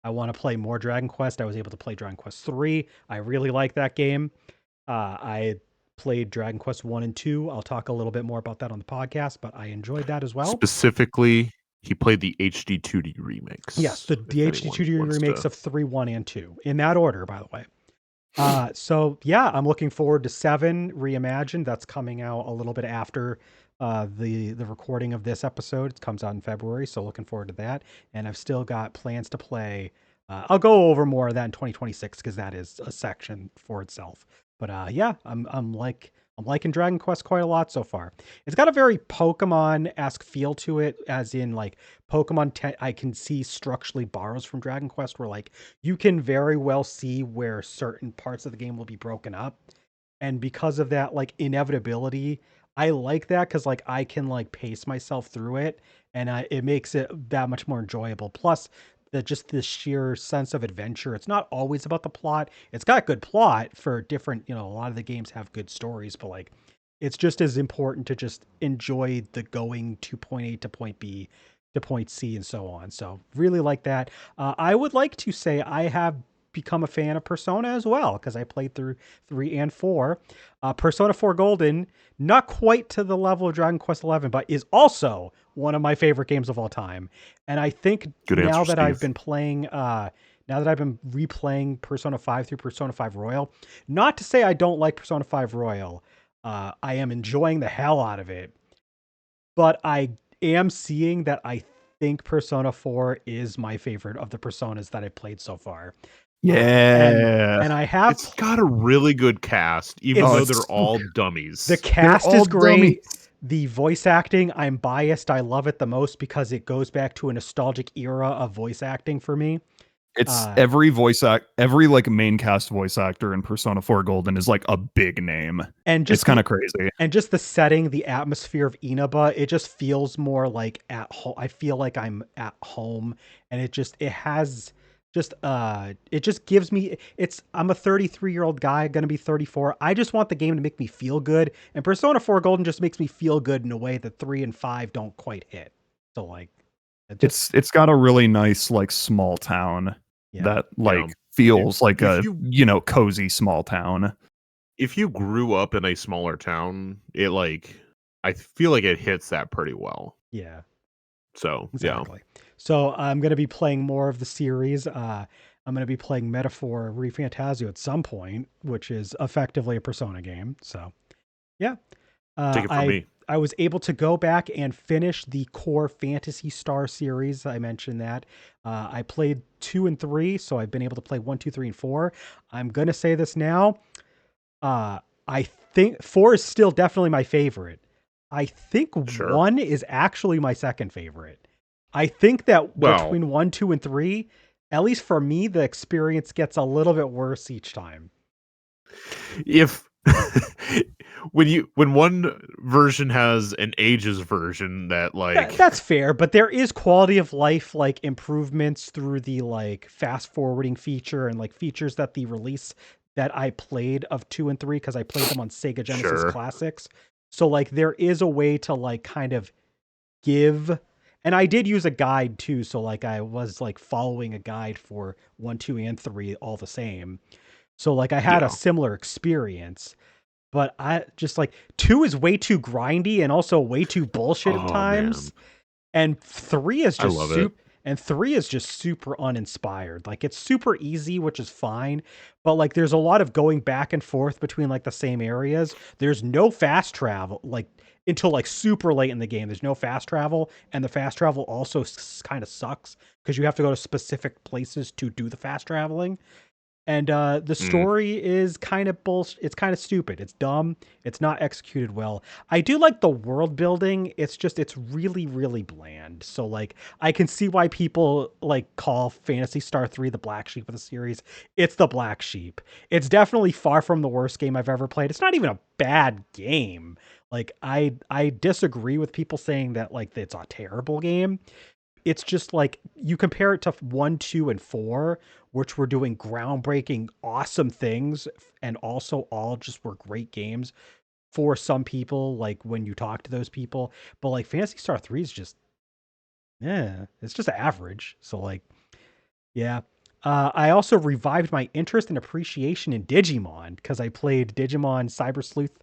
I want to play more Dragon Quest. I was able to play Dragon Quest 3. I really like that game. I played Dragon Quest 1 and 2. I'll talk a little bit more about that on the podcast, but I enjoyed that as well. Specifically, he played the HD 2D remakes. Yes, the HD 2D remakes of 3, 1, and 2. In that order, by the way. So yeah, I'm looking forward to 7 Reimagined. That's coming out a little bit after the recording of this episode. It comes out in February, so looking forward to that. And I've still got plans to play. I'll go over more of that in 2026 because that is a section for itself. But yeah, I'm liking Dragon Quest quite a lot so far. It's got a very Pokemon-esque feel to it, as in like Pokemon I can see structurally borrows from Dragon Quest, where like you can very well see where certain parts of the game will be broken up. And because of that, like inevitability, I like that because like I can like pace myself through it, and it makes it that much more enjoyable. Plus, just the sheer sense of adventure. It's not always about the plot. It's got good plot for different, a lot of the games have good stories, but like it's just as important to just enjoy the going to point A to point B to point C and so on. So really like that. I would like to say I have become a fan of Persona as well, because I played through 3 and 4. Persona 4 Golden, not quite to the level of Dragon Quest 11, but is also one of my favorite games of all time. And I think now that I've been playing, now that I've been replaying Persona 5 through Persona 5 Royal, not to say I don't like Persona 5 Royal, I am enjoying the hell out of it, but I am seeing that I think Persona 4 is my favorite of the Personas that I've played so far. Yeah. And I have... It's got a really good cast, even though they're all dummies. The cast is great. Dummies. The voice acting, I'm biased. I love it the most because it goes back to a nostalgic era of voice acting for me. It's every like main cast voice actor in Persona 4 Golden is like a big name. And just it's kind of crazy. And just the setting, the atmosphere of Inaba, it just feels more like at home. I feel like I'm at home, and it just gives me, I'm a 33-year-old guy, gonna be 34. I just want the game to make me feel good, and Persona 4 Golden just makes me feel good in a way that 3 and 5 don't quite hit. So like it's got a really nice like small town that like feels like a cozy small town. If you grew up in a smaller town, it like I feel like it hits that pretty well. Yeah. So exactly. So I'm going to be playing more of the series. I'm going to be playing Metaphor ReFantazio at some point, which is effectively a Persona game. So yeah, uh, Take it from I me. I was able to go back and finish the core Fantasy Star series. I mentioned that. I played 2 and 3, so I've been able to play 1, 2, 3, and 4. I'm gonna say this now. Uh, I think 4 is still definitely my favorite. I think Sure. 1 is actually my second favorite. I think that Well, between 1, 2, and 3, at least for me, the experience gets a little bit worse each time. if when one version has an ages version that like That's fair, but there is quality of life like improvements through the like fast forwarding feature and like features that the release that I played of 2 and 3 because I played them on Sega Genesis sure. Classics. So like there is a way to like kind of give, and I did use a guide too, so like I was like following a guide for 1, 2, and 3 all the same. So like I had a Yeah. similar experience, but I just like 2 is way too grindy and also way too bullshit at Oh man. times. And 3 is I just love it. super uninspired. Like it's super easy, which is fine, but like there's a lot of going back and forth between like the same areas. There's no fast travel like until like super late in the game. There's no fast travel, and the fast travel also kind of sucks because you have to go to specific places to do the fast traveling. And the Mm. story is kind of bullshit. It's kind of stupid. It's dumb. It's not executed well. I do like the world building. It's just it's really really bland. So like I can see why people like call Fantasy Star 3 the black sheep of the series. It's the black sheep. It's definitely far from the worst game I've ever played. It's not even a bad game. Like I disagree with people saying that like it's a terrible game. It's just like you compare it to 1, 2, and 4, which were doing groundbreaking, awesome things, and also all just were great games for some people. Like when you talk to those people, but like Fantasy Star 3 is just, yeah, it's just average. So like, yeah. I also revived my interest and appreciation in Digimon because I played Digimon Cyber Sleuth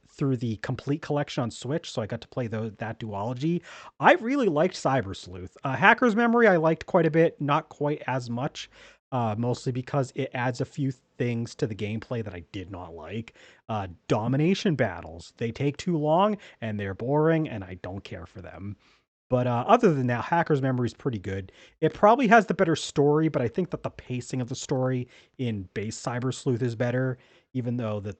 through the complete collection on Switch, so I got to play that duology. I really liked Cyber Sleuth. Hacker's Memory I liked quite a bit, not quite as much, mostly because it adds a few things to the gameplay that I did not like. Domination battles, they take too long and they're boring, and I don't care for them. But other than that, Hacker's Memory is pretty good. It probably has the better story, but I think that the pacing of the story in base Cyber Sleuth is better, even though the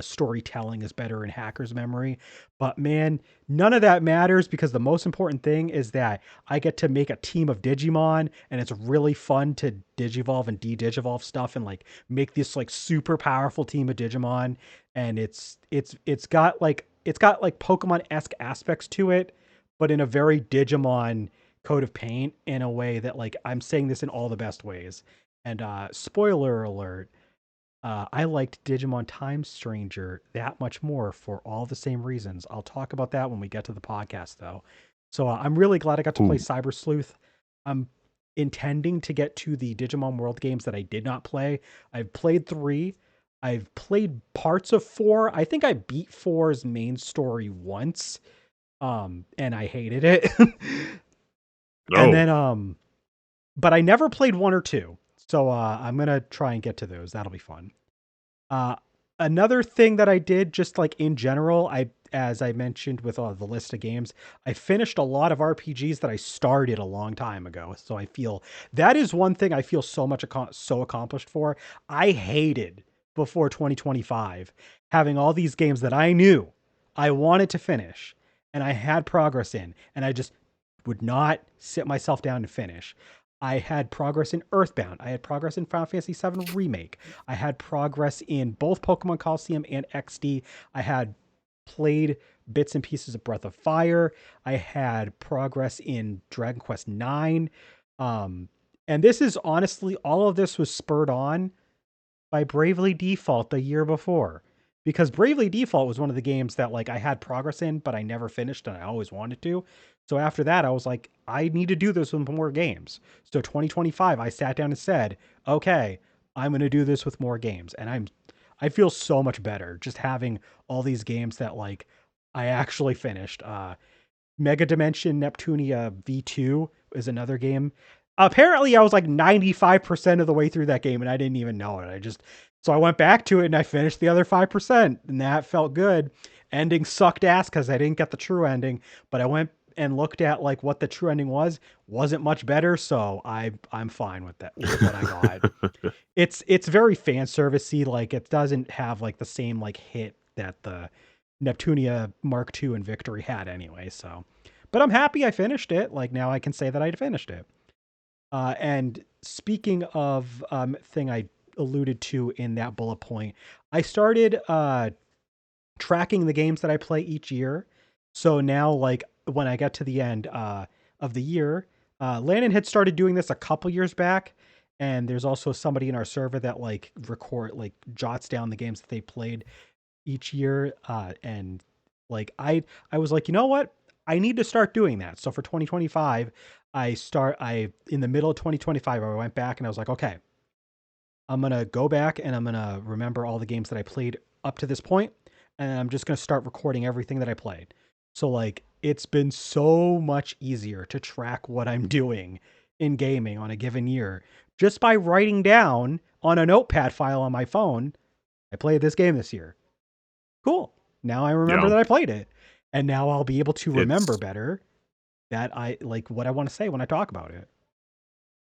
storytelling is better in Hacker's Memory. But man, none of that matters because the most important thing is that I get to make a team of Digimon, and it's really fun to digivolve and de-digivolve stuff and like make this like super powerful team of Digimon. And it's got like Pokemon-esque aspects to it, but in a very Digimon coat of paint in a way that like I'm saying this in all the best ways. And spoiler alert, I liked Digimon Time Stranger that much more for all the same reasons. I'll talk about that when we get to the podcast, though. So I'm really glad I got to play Ooh. Cyber Sleuth. I'm intending to get to the Digimon World games that I did not play. I've played 3. I've played parts of 4. I think I beat 4's main story once, and I hated it. And Oh. then, but I never played 1 or 2. So I'm gonna try and get to those. That'll be fun. Uh, Another thing that I did, just like in general, as I mentioned with the list of games, I finished a lot of RPGs that I started a long time ago. So I feel that is one thing I feel so much so accomplished for. I hated before 2025 having all these games that I knew I wanted to finish and I had progress in, and I just would not sit myself down to finish. I had progress in Earthbound. I had progress in Final Fantasy VII Remake. I had progress in both Pokemon Coliseum and XD. I had played bits and pieces of Breath of Fire. I had progress in Dragon Quest IX. And this is honestly, all of this was spurred on by Bravely Default the year before. Because Bravely Default was one of the games that like I had progress in, but I never finished and I always wanted to. So after that, I was like, I need to do this with more games. So 2025, I sat down and said, okay, I'm going to do this with more games. And I feel so much better just having all these games that like I actually finished. Mega Dimension Neptunia V2 is another game. Apparently, I was like 95% of the way through that game and I didn't even know it. So I went back to it and I finished the other 5%, and that felt good. Ending sucked ass because I didn't get the true ending, but I went and looked at like what the true ending was. Wasn't much better, so I'm fine with that, with what I got. It's very fan servicey. Like it doesn't have like the same like hit that the Neptunia Mark II and Victory had anyway. So, but I'm happy I finished it. Like now I can say that I finished it. And speaking of thing I alluded to in that bullet point, I started tracking the games that I play each year. So now, like when I get to the end of the year, Landon had started doing this a couple years back, and there's also somebody in our server that like jots down the games that they played each year. And like I was like, you know what? I need to start doing that. So for 2025, I in the middle of 2025, I went back and I was like, okay, I'm gonna go back and I'm gonna remember all the games that I played up to this point, and I'm just gonna start recording everything that I played. So like it's been so much easier to track what I'm doing in gaming on a given year just by writing down on a notepad file on my phone, I played this game this year. Cool. Now I remember Yeah, that I played it. And now I'll be able to remember it's better that I like what I want to say when I talk about it.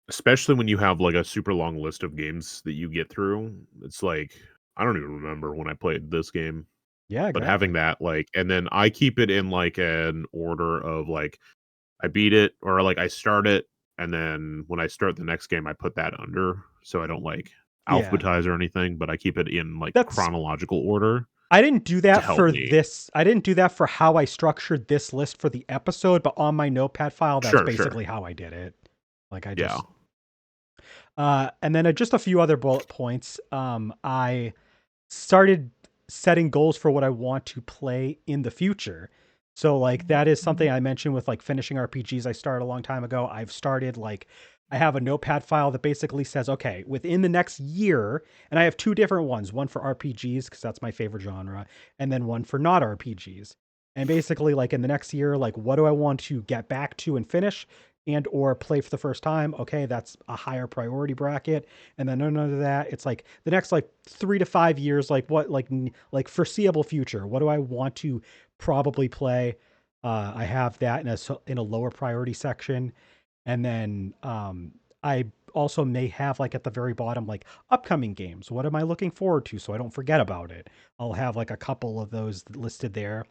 especially when you have like a super long list of games that you get through. It's like I don't even remember when I played this game, Yeah, but having exactly. that like, and then I keep it in like an order of like I beat it or like I start it, and then when I start the next game, I put that under so I don't like Yeah. alphabetize or anything, but I keep it in like That's chronological order I didn't do to that help for me. this. I didn't do that for how I structured this list for the episode, but on my notepad file, that's Sure, sure. basically how I did it. Like I Yeah. just and then just a few other bullet points. I started setting goals for what I want to play in the future. So like that is something I mentioned with like finishing RPGs I started a long time ago. I've started like I have a notepad file that basically says, okay, within the next year, and I have two different ones, one for RPGs because that's my favorite genre, and then one for not RPGs. And basically like in the next year, like what do I want to get back to and finish and or play for the first time? Okay, that's a higher priority bracket. And then none of that, it's like the next like 3 to 5 years, like what like foreseeable future, what do I want to probably play? I have that in a lower priority section. And then I also may have like at the very bottom like upcoming games, what am I looking forward to so I don't forget about it. I'll have like a couple of those listed there.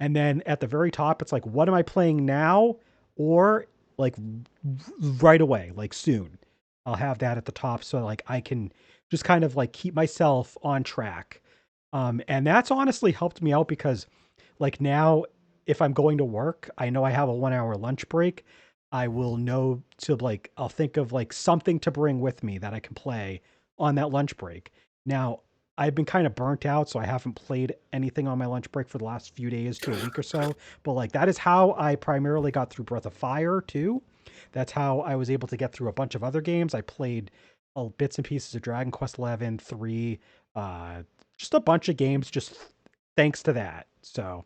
And then at the very top, it's like, what am I playing now or like right away, like soon? I'll have that at the top so like I can just kind of like keep myself on track. And that's honestly helped me out because like now, if I'm going to work, I know I have a 1 hour lunch break. I will know to like, I'll think of like something to bring with me that I can play on that lunch break. Now, I've been kind of burnt out, so I haven't played anything on my lunch break for the last few days to a week or so. But like that is how I primarily got through Breath of Fire too. That's how I was able to get through a bunch of other games. I played bits and pieces of Dragon Quest 11, 3, just a bunch of games just thanks to that. So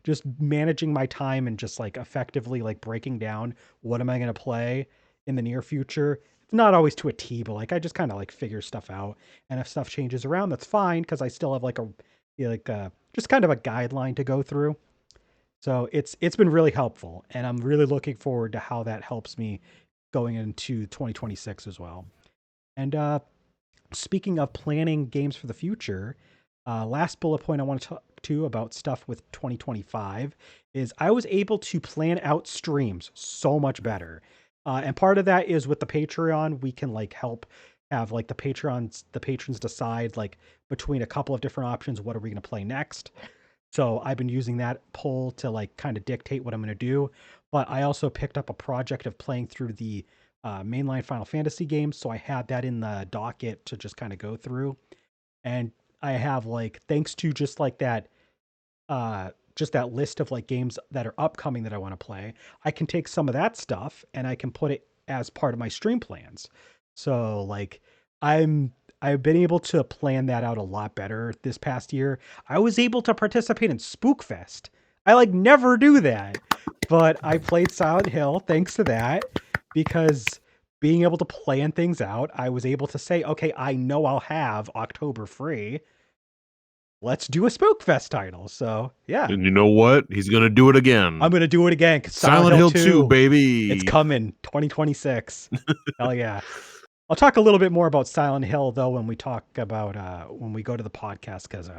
just managing my time and just like effectively like breaking down what am I going to play in the near future. It's not always to a T, but like I just kind of like figure stuff out. And if stuff changes around, that's fine because I still have like a just kind of a guideline to go through. So it's been really helpful, and I'm really looking forward to how that helps me going into 2026 as well. And speaking of planning games for the future, last bullet point I want to talk to about stuff with 2025 is I was able to plan out streams so much better. And part of that is with the Patreon, we can like help have like the patrons decide like between a couple of different options, what are we going to play next? So I've been using that poll to like kind of dictate what I'm going to do. But I also picked up a project of playing through the mainline Final Fantasy games. So I had that in the docket to just kind of go through. And I have like, thanks to just that list of like games that are upcoming that I want to play, I can take some of that stuff and I can put it as part of my stream plans. So like I'm I've been able to plan that out a lot better this past year. I was able to participate in Spookfest. I like never do that. But I played Silent Hill thanks to that, because being able to plan things out, I was able to say, okay, I know I'll have October free. Let's do a Spookfest title. So yeah, And you know what? He's gonna do it again. I'm gonna do it again because Silent Silent Hill Hill 2, 2, baby. it's coming 2026. Hell yeah. I'll talk a little bit more about Silent Hill though when we talk about when we go to the podcast, because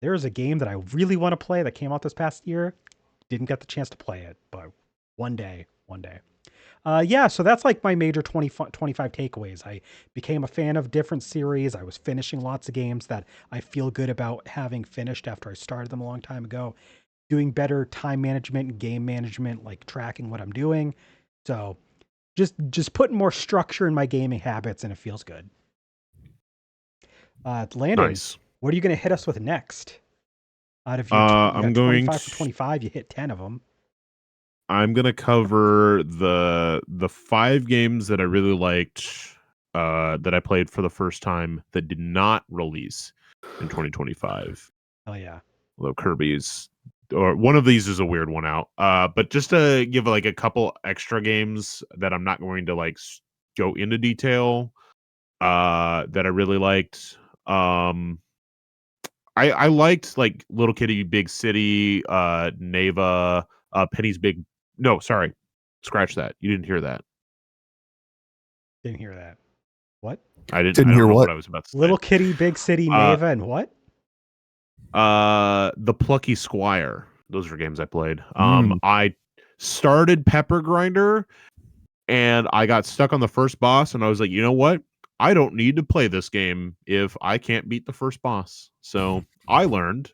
there's a game that I really want to play that came out this past year. Didn't get the chance to play it, but one day. Yeah, so that's like my major 25 takeaways. I became a fan of different series. I was finishing lots of games that I feel good about having finished after I started them a long time ago. Doing better time management and game management, like tracking what I'm doing. So just putting more structure in my gaming habits, and it feels good. Landon, Nice. what are you going to hit us with next? Out of your, you I'm got going 25 for to 25, you hit 10 of them. I'm gonna cover the 5 games that I really liked that I played for the first time that did not release in 2025. Oh yeah. Although Kirby's or one of these is a weird one out. But just to give like a couple extra games that I'm not going to like go into detail that I really liked. I liked like Little Kitty Big City, Neva, Penny's Big. No, sorry, scratch that. You didn't hear that. Didn't hear that. What? I didn't. Didn't I don't hear know what? what I was about to say. Little Kitty, Big City, Uh, Neva, and what? The Plucky Squire. Those are games I played. Mm. I started Pepper Grinder and I got stuck on the first boss, and I was like, you know what? I don't need to play this game if I can't beat the first boss. So I learned,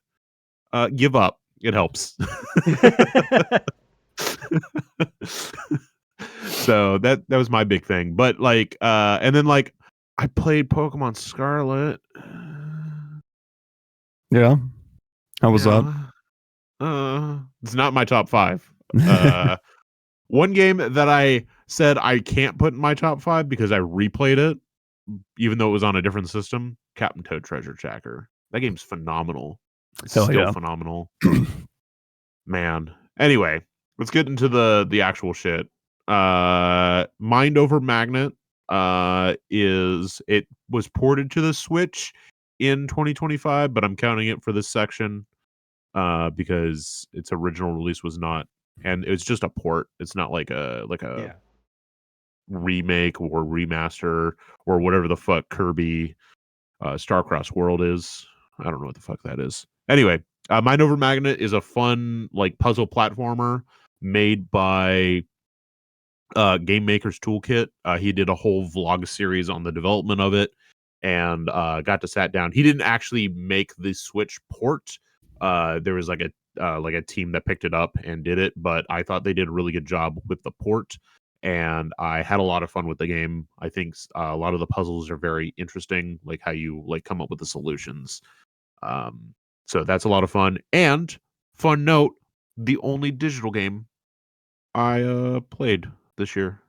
give up. It helps. So that was my big thing. But like, and then like, I played Pokemon Scarlet. Yeah. How was that? It's not my top 5. One game that I said I can't put in my top 5 because I replayed it, even though it was on a different system. Captain Toad Treasure Tracker. That game's phenomenal. It's Hell still yeah. phenomenal. Man. Anyway, let's get into the actual shit. Mind Over Magnet it was ported to the Switch in 2025, but I'm counting it for this section because its original release was not, and it's just a port. It's not like a Yeah. remake or remaster or whatever the fuck Kirby Starcross World is. I don't know what the fuck that is. Anyway, Mind Over Magnet is a fun like puzzle platformer made by Game Maker's Toolkit. He did a whole vlog series on the development of it and got to sat down. He didn't actually make the Switch port. There was like a team that picked it up and did it, but I thought they did a really good job with the port, and I had a lot of fun with the game. I think a lot of the puzzles are very interesting, like how you like come up with the solutions. So that's a lot of fun. And fun note, the only digital game I played this year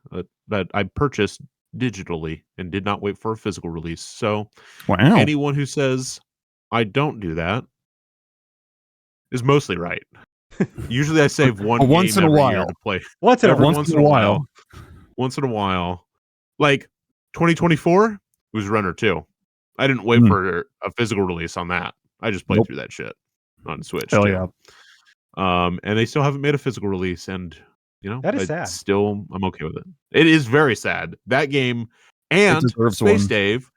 that I purchased digitally and did not wait for a physical release. So Wow. anyone who says I don't do that is mostly right. Usually I save one But once game in a every year while. to play. Once in a Every while. Once in a while. Once in a while. Like 2024 was Runner 2. I didn't wait Mm. for a physical release on that. I just played Nope. through that shit on Switch Hell too. yeah. And they still haven't made a physical release, and you know, That is sad. still I'm okay with it. It is very sad. That game It and deserves Space one. Dave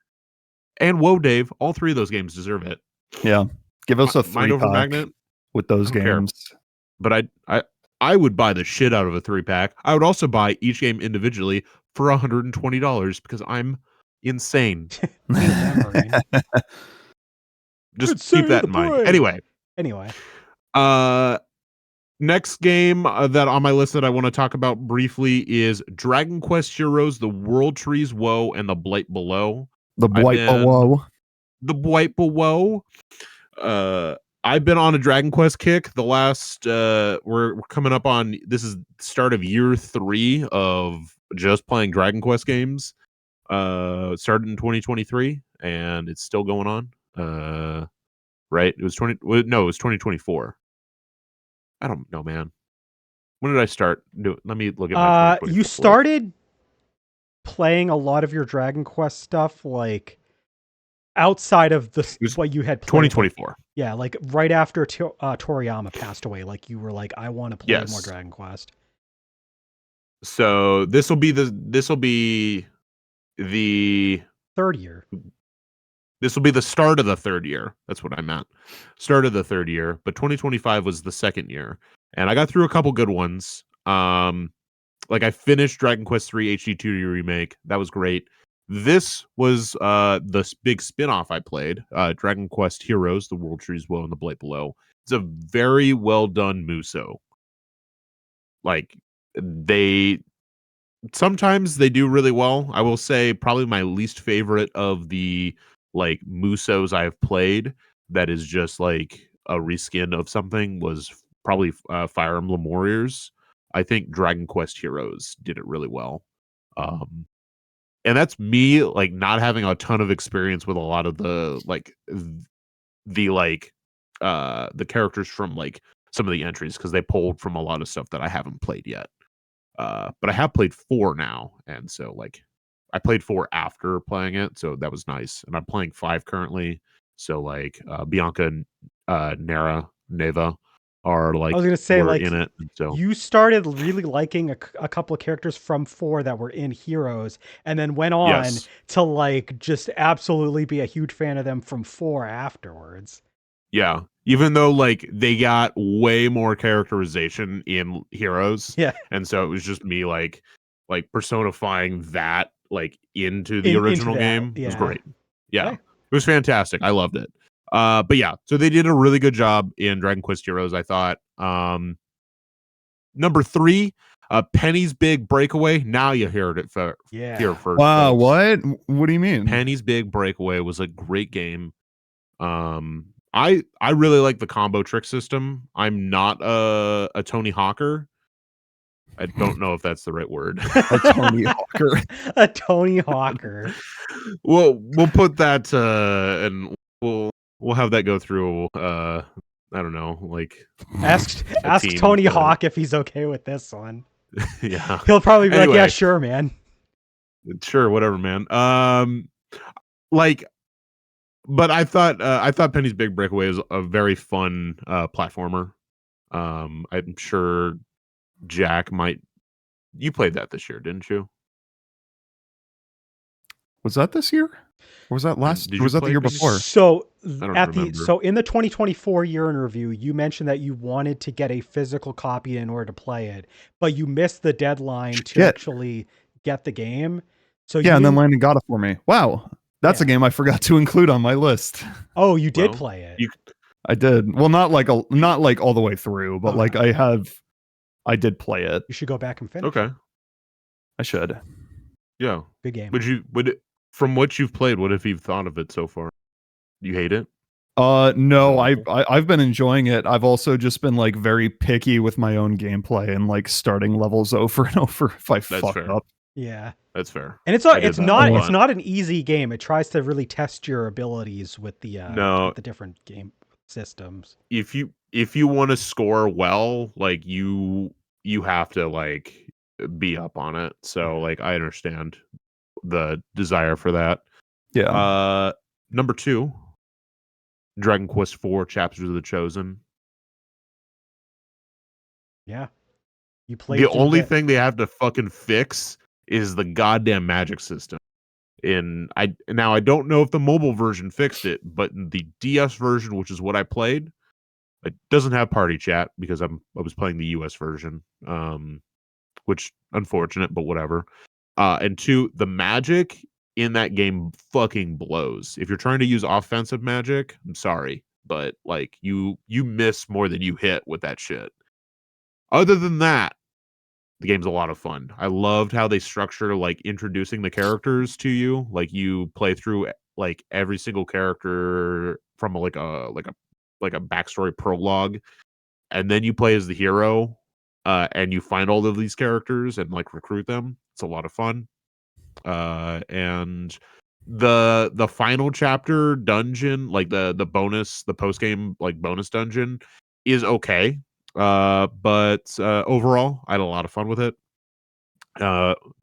and Whoa Dave, all 3 of those games deserve it. Yeah. Give us a Mind Over 3-pack Magnet with those I don't care. games. But I would buy the shit out of a 3-pack. I would also buy each game individually for $120 because I'm insane. Just It's keep that the in mind. brain. Anyway, Anyway, next game that on my list that I want to talk about briefly is Dragon Quest Heroes: The World Trees Woe and The Blight Below. The Blight Below. The Blight Below. I've been on a Dragon Quest kick. The last we're coming up on, this is start of year 3 of just playing Dragon Quest games. It started in 2023 and it's still going on. Right? It was 2024. I don't know, man. When did I start? Let me look at my 2024 You list. started playing a lot of your Dragon Quest stuff, like outside of It was what you had played. Like, 2024. yeah, like right after Toriyama passed away, like you were like, I want to play more Yes. Dragon Quest. So this will be the Third year. this will be the start of the third year. That's what I meant. Start of the third year, but 2025 was the second year. And I got through a couple good ones. Like I finished Dragon Quest 3 HD 2D remake. That was great. This was the big spin-off I played, Dragon Quest Heroes, The World Trees Below and The Blade Below. It's a very well done Muso. Like sometimes they do really well. I will say probably my least favorite of the like Musos I've played that is just like a reskin of something was probably Fire Emblem Warriors. I think Dragon Quest Heroes did it really well. And that's me like not having a ton of experience with a lot of the the characters from like some of the entries because they pulled from a lot of stuff that I haven't played yet. But I have played 4 now, and so like I played 4 after playing it, so that was nice. And I'm playing 5 currently. So like Bianca and Neva are I was like gonna say, were like, in it. And so you started really liking a couple of characters from 4 that were in Heroes, and then went on yes. to like just absolutely be a huge fan of them from 4 afterwards. Yeah. Even though like they got way more characterization in Heroes. Yeah, And so it was just me like personifying that like into the into original that, game. It was yeah. great. Yeah. Okay. It was fantastic. I loved it. But yeah, so they did a really good job in Dragon Quest Heroes, I thought. Number 3, Penny's Big Breakaway. Now you heard it here Yeah. first, Wow, folks. what do you mean? Penny's Big Breakaway was a great game. I really like the combo trick system. I'm not a Tony Hawker. I don't know if that's the right word. A Tony Hawker. A Tony Hawker. We'll put that and we'll have that go through I don't know, like Ask team Tony to- Hawk if he's okay with this one. yeah. He'll probably be like, Anyway. yeah, sure, man. Sure, whatever, man. Like but I thought Penny's Big Breakaway was a very fun platformer. I'm sure Jack might. You played that this year, didn't you? Was that this year? Or was that last? Did Or was you that the play year Penny's- before? So don't at remember. so in the 2024 year in review, you mentioned that you wanted to get a physical copy in order to play it, but you missed the deadline to Shit. actually get the game. So you Yeah, and then didn't- Landon got it for me. Wow. That's a Yeah. game I forgot to include on my list. Oh, you did Well, play it. I did. Well, not like all the way through, but like Okay. I did play it. You should go back and finish. Okay. I should. Yeah. Good game. From what you've played, what have you thought of it so far? You hate it? No, Oh. I've been enjoying it. I've also just been like very picky with my own gameplay and like starting levels over and over if I fuck fair. up. Yeah. That's fair. And it's I did it's that a not lot. an easy game. It tries to really test your abilities with the No. with the different game systems. If you want to score well, like you have to like be up on it. So like I understand the desire for that. Yeah. Number 2, Dragon Quest 4 Chapters of the Chosen. Yeah. You played The through only the- thing they have to fucking fix is the goddamn magic system. I don't know if the mobile version fixed it, but the DS version, which is what I played, it doesn't have party chat because I was playing the US version. Which unfortunate, but whatever. And 2, the magic in that game fucking blows. If you're trying to use offensive magic, I'm sorry, but like you miss more than you hit with that shit. Other than that, the game's a lot of fun. I loved how they structure like introducing the characters to you. Like you play through like every single character from like a backstory prologue, and then you play as the hero, and you find all of these characters and like recruit them. It's a lot of fun. And the final chapter dungeon, like the post game like bonus dungeon, is okay. But overall, I had a lot of fun with it.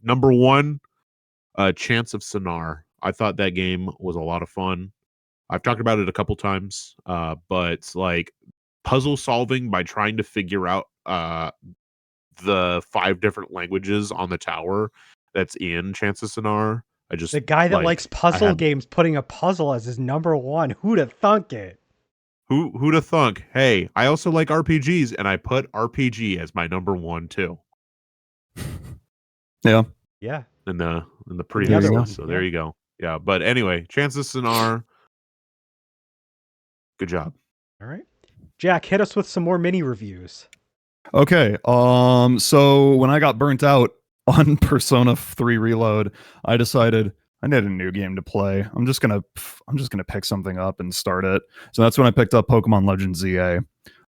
Number one, Chance of Sonar. I thought that game was a lot of fun. I've talked about it a couple times, but like puzzle solving by trying to figure out the 5 different languages on the tower that's in Chance of Sonar. I just The guy that like likes I puzzle had games putting a puzzle as his number one. Who'd have thunk it? who'd have thunk? Hey, I also like RPGs, and I put RPG as my number one too Yeah. Yeah. in the And the previous other list. one, So yeah. there you go. Yeah, but anyway, Chance of Sonar. Good job. All right. Jack, hit us with some more mini reviews. Okay. So when I got burnt out on Persona 3 Reload, I decided I need a new game to play. I'm just gonna pick something up and start it. So that's when I picked up Pokemon Legends ZA.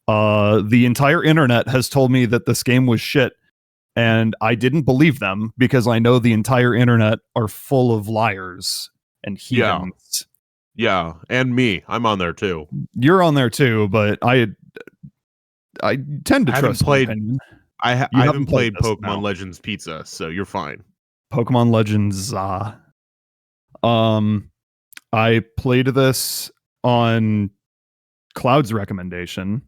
The entire internet has told me that this game was shit, and I didn't believe them because I know the entire internet are full of liars and Yeah. heathens. Yeah, and me. I'm on there too. You're on there too, but I tend to I haven't trust played- your opinion. I You haven't haven't played played this, Pokemon no. Legends Pizza, so you're fine. Pokemon Legends I played this on Cloud's recommendation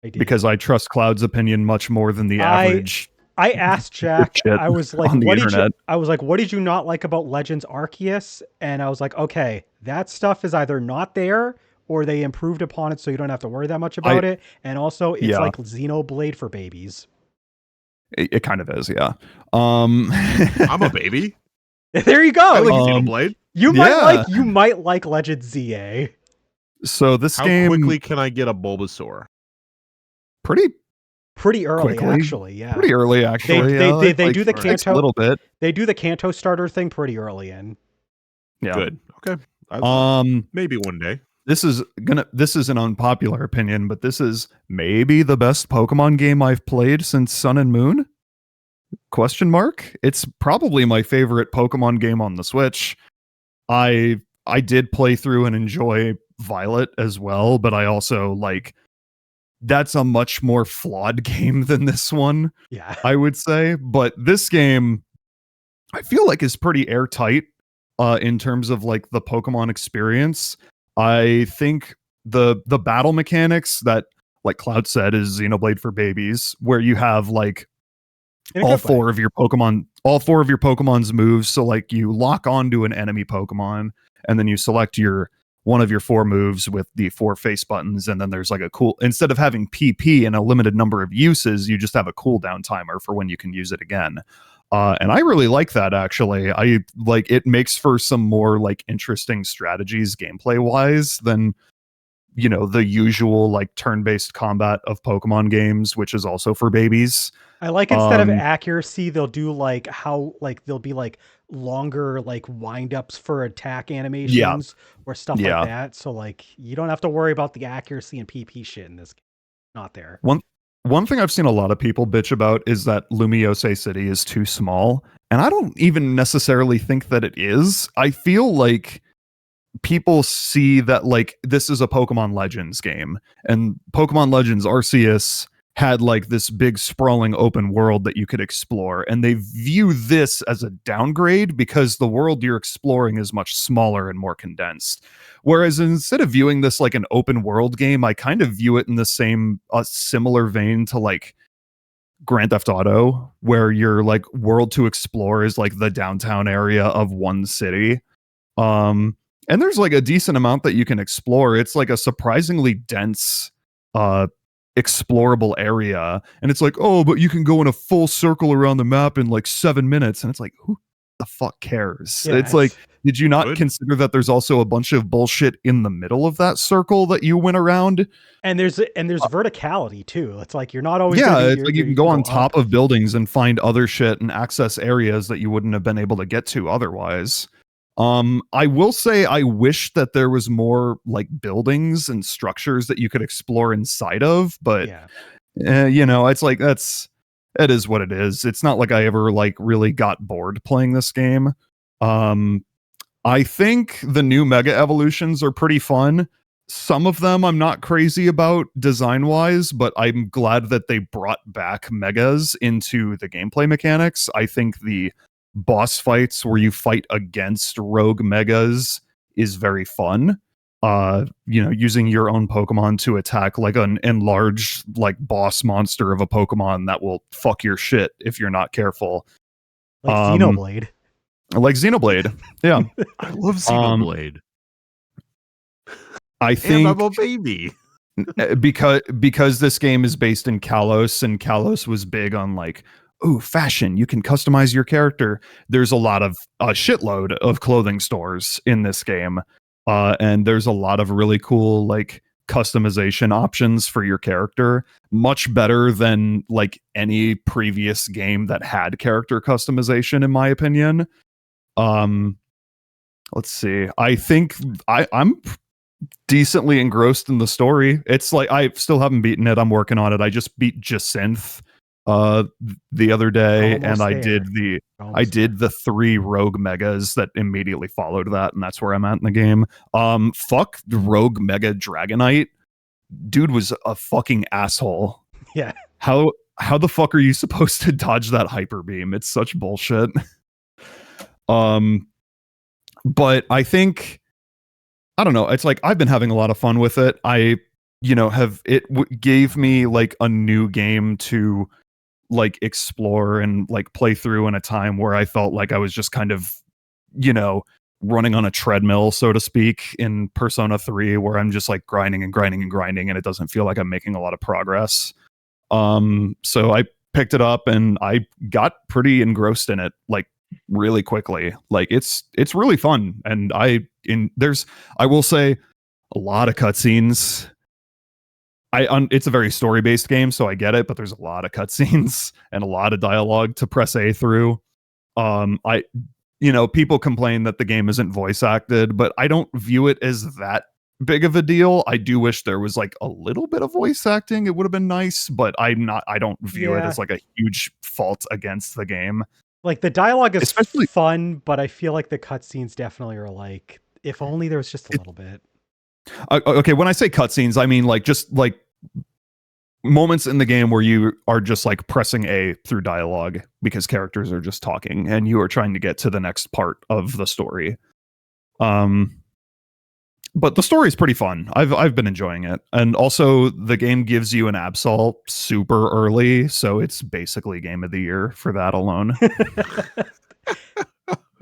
I did. because I trust Cloud's opinion much more than the average. I asked Jack, shit I was like, on the what did you internet. I was like, what did you not like about Legends Arceus? And I was like, okay, that stuff is either not there or they improved upon it so you don't have to worry that much about it. And also it's Yeah. like Xenoblade for babies. It kind of is, yeah. I'm a baby. There you I go. like Um, Xenoblade. you yeah. might like Legends ZA. So this How game quickly can I get a Bulbasaur? pretty Pretty early, quickly. actually, yeah. Pretty early, actually. They do the takes Kanto a little bit. They do the Kanto starter thing pretty early in. Yeah. Good. Okay. Maybe one day. This is an unpopular opinion, but this is maybe the best Pokemon game I've played since Sun and Moon? Question mark? It's probably my favorite Pokemon game on the Switch. I did play through and enjoy Violet as well, but I also that's a much more flawed game than this one, Yeah. I would say. But this game, I feel like, is pretty airtight in terms of like the Pokemon experience. I think the battle mechanics that, like Cloud said, is Xenoblade for babies, where you have like all four of your Pokemon's moves. So like you lock onto an enemy Pokemon and then you select one of your 4 moves with the 4 face buttons, and then there's like instead of having PP and a limited number of uses, you just have a cooldown timer for when you can use it again. And I really like that, actually. I like it makes for some more like interesting strategies gameplay wise than the usual like turn-based combat of Pokemon games, which is also for babies. I like instead of accuracy, they'll do there'll be like longer like wind-ups for attack animations or stuff like that. So like you don't have to worry about the accuracy and PP shit in this game. Not there. One thing I've seen a lot of people bitch about is that Lumiose City is too small, and I don't even necessarily think that it is. I feel like people see that like this is a Pokemon Legends game, and Pokemon Legends Arceus had like this big sprawling open world that you could explore, and they view this as a downgrade because the world you're exploring is much smaller and more condensed. Whereas instead of viewing this like an open world game, I kind of view it in the same similar vein to like Grand Theft Auto, where your like world to explore is like the downtown area of one city. And there's like a decent amount that you can explore. It's like a surprisingly dense explorable area, and it's like, oh, but you can go in a full circle around the map in like 7 minutes, and it's like, who the fuck cares? Yeah, it's like, did you not consider that there's also a bunch of bullshit in the middle of that circle that you went around? And there's verticality too. It's like you're not always it's like you can go on top of buildings and find other shit and access areas that you wouldn't have been able to get to otherwise. I will say I wish that there was more like buildings and structures that you could explore inside of, but it's like it is what it is. It's not like I ever like really got bored playing this game. I think the new Mega Evolutions are pretty fun. some of them I'm not crazy about design wise, but I'm glad that they brought back megas into the gameplay mechanics. I think the boss fights where you fight against rogue megas is very fun. Using your own Pokemon to attack like an enlarged like boss monster of a Pokemon that will fuck your shit if you're not careful. Like Xenoblade. Like Xenoblade. Yeah. I love Xenoblade. I think and I'm a baby. because this game is based in Kalos, and Kalos was big on like, ooh, fashion. You can customize your character. There's a shitload of clothing stores in this game. And there's a lot of really cool like customization options for your character, much better than like any previous game that had character customization, in my opinion. Let's see. I think I'm decently engrossed in the story. It's like I still haven't beaten it. I'm working on it. I just beat Jacinth the other day, and I did the 3 rogue megas that immediately followed that, and that's where I'm at in the game. Fuck the rogue mega Dragonite. Dude was a fucking asshole. Yeah. How the fuck are you supposed to dodge that hyper beam? It's such bullshit. But I think, I don't know. It's like I've been having a lot of fun with it. Gave me like a new game to like explore and like play through in a time where I felt like I was just kind of, running on a treadmill, so to speak, in Persona 3, where I'm just like grinding and grinding and grinding, and it doesn't feel like I'm making a lot of progress. So I picked it up and I got pretty engrossed in it, like really quickly. Like it's really fun, and I will say a lot of cutscenes. It's a very story-based game, so I get it, but there's a lot of cutscenes and a lot of dialogue to press A through. People complain that the game isn't voice acted, but I don't view it as that big of a deal. I do wish there was like a little bit of voice acting. It would have been nice, but I don't view it as like a huge fault against the game. Like the dialogue is especially fun, but I feel like the cutscenes definitely are like, if only there was just a little bit. Okay, when I say cutscenes, I mean like just like moments in the game where you are just like pressing A through dialogue because characters are just talking and you are trying to get to the next part of the story. But the story is pretty fun. I've been enjoying it, and also the game gives you an Absol super early, so it's basically game of the year for that alone.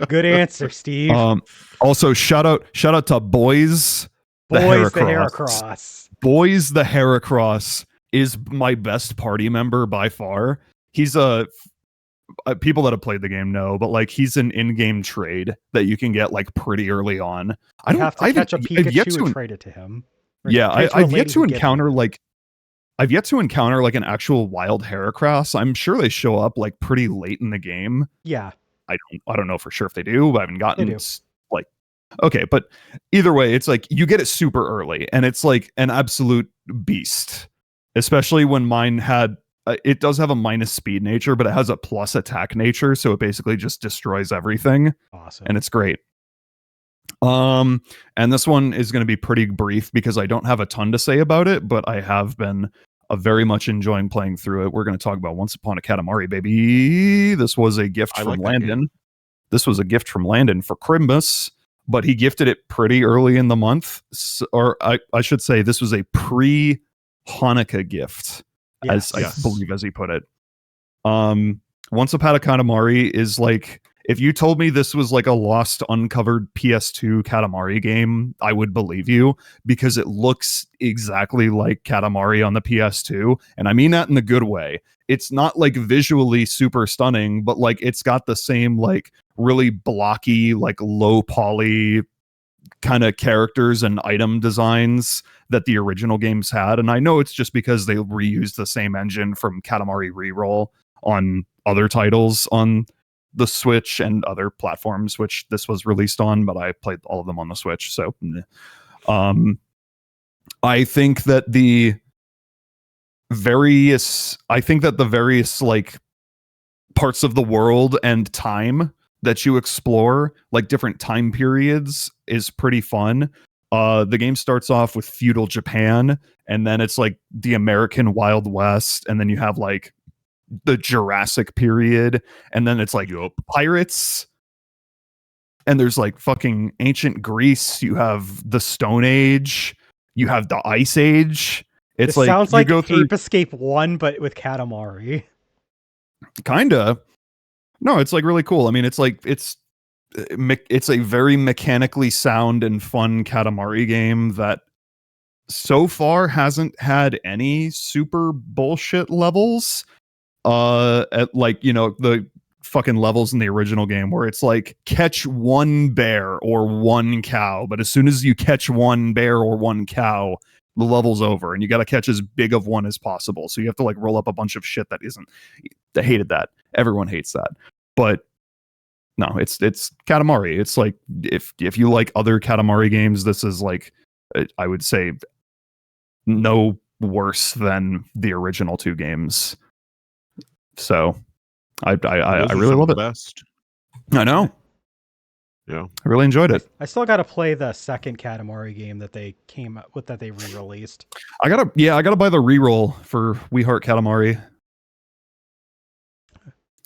Good answer, Steve. Also, shout out to Boys the Heracross. Boys the Heracross is my best party member by far. He's people that have played the game know, but like he's an in-game trade that you can get like pretty early on. I have to catch a Pikachu and trade it to him. Yeah, I've yet to encounter like an actual wild Heracross. I'm sure they show up like pretty late in the game. Yeah. I don't know for sure if they do. I haven't gotten like okay, but either way, it's like you get it super early, and it's like an absolute beast. Especially when mine had, it does have a minus speed nature, but it has a plus attack nature, so it basically just destroys everything. Awesome. And it's great. And this one is going to be pretty brief because I don't have a ton to say about it, but I have been very much enjoying playing through it. We're going to talk about Once Upon a Katamari, baby. This was a gift from Landon. This was a gift from Landon for Christmas, but he gifted it pretty early in the month. Or I should say this was a Hanukkah gift, I believe, as he put it. Once Upon a Katamari is like, if you told me this was like a lost, uncovered PS2 Katamari game, I would believe you, because it looks exactly like Katamari on the PS2, and I mean that in the good way. It's not like visually super stunning, but like it's got the same like really blocky, like low poly kind of characters and item designs that the original games had. And I know it's just because they reused the same engine from Katamari Reroll on other titles on the Switch and other platforms, which this was released on, but I played all of them on the Switch. So I think that the various like parts of the world and time that you explore, like different time periods, is pretty fun. The game starts off with feudal Japan, and then it's like the American Wild West, and then you have like the Jurassic period, and then it's like Yup. pirates, and there's like fucking ancient Greece. You have the Stone Age, you have the Ice Age. It's This like sounds you like go through Ape Escape 1, but with Katamari. kinda. No, it's like really cool. I mean, it's like it's a very mechanically sound and fun Katamari game that so far hasn't had any super bullshit levels. At like, you know, the fucking levels in the original game where it's like catch one bear or one cow, but as soon as you catch one bear or one cow, the level's over, and you got to catch as big of one as possible. So you have to like roll up a bunch of shit that isn't. I hated that. Everyone hates that. But no, it's Katamari. It's like if you like other Katamari games, this is like I would say no worse than the original two games. So I Those are really some love of it. the best. I know. Yeah. I really enjoyed it. I still got to play the second Katamari game that they came up with, that they re-released. I gotta buy the reroll for We Heart Katamari.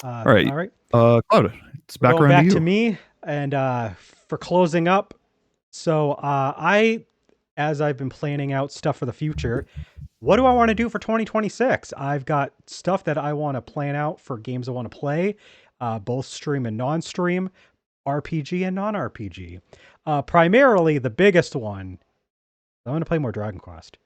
All right. All right. Cloud, it's back Going around back to you. to me, and for closing up, so as I've been planning out stuff for the future, what do I want to do for 2026? I've got stuff that I want to plan out for games I want to play, both stream and non-stream, RPG and non-RPG. Primarily, the biggest one, I want to play more Dragon Quest.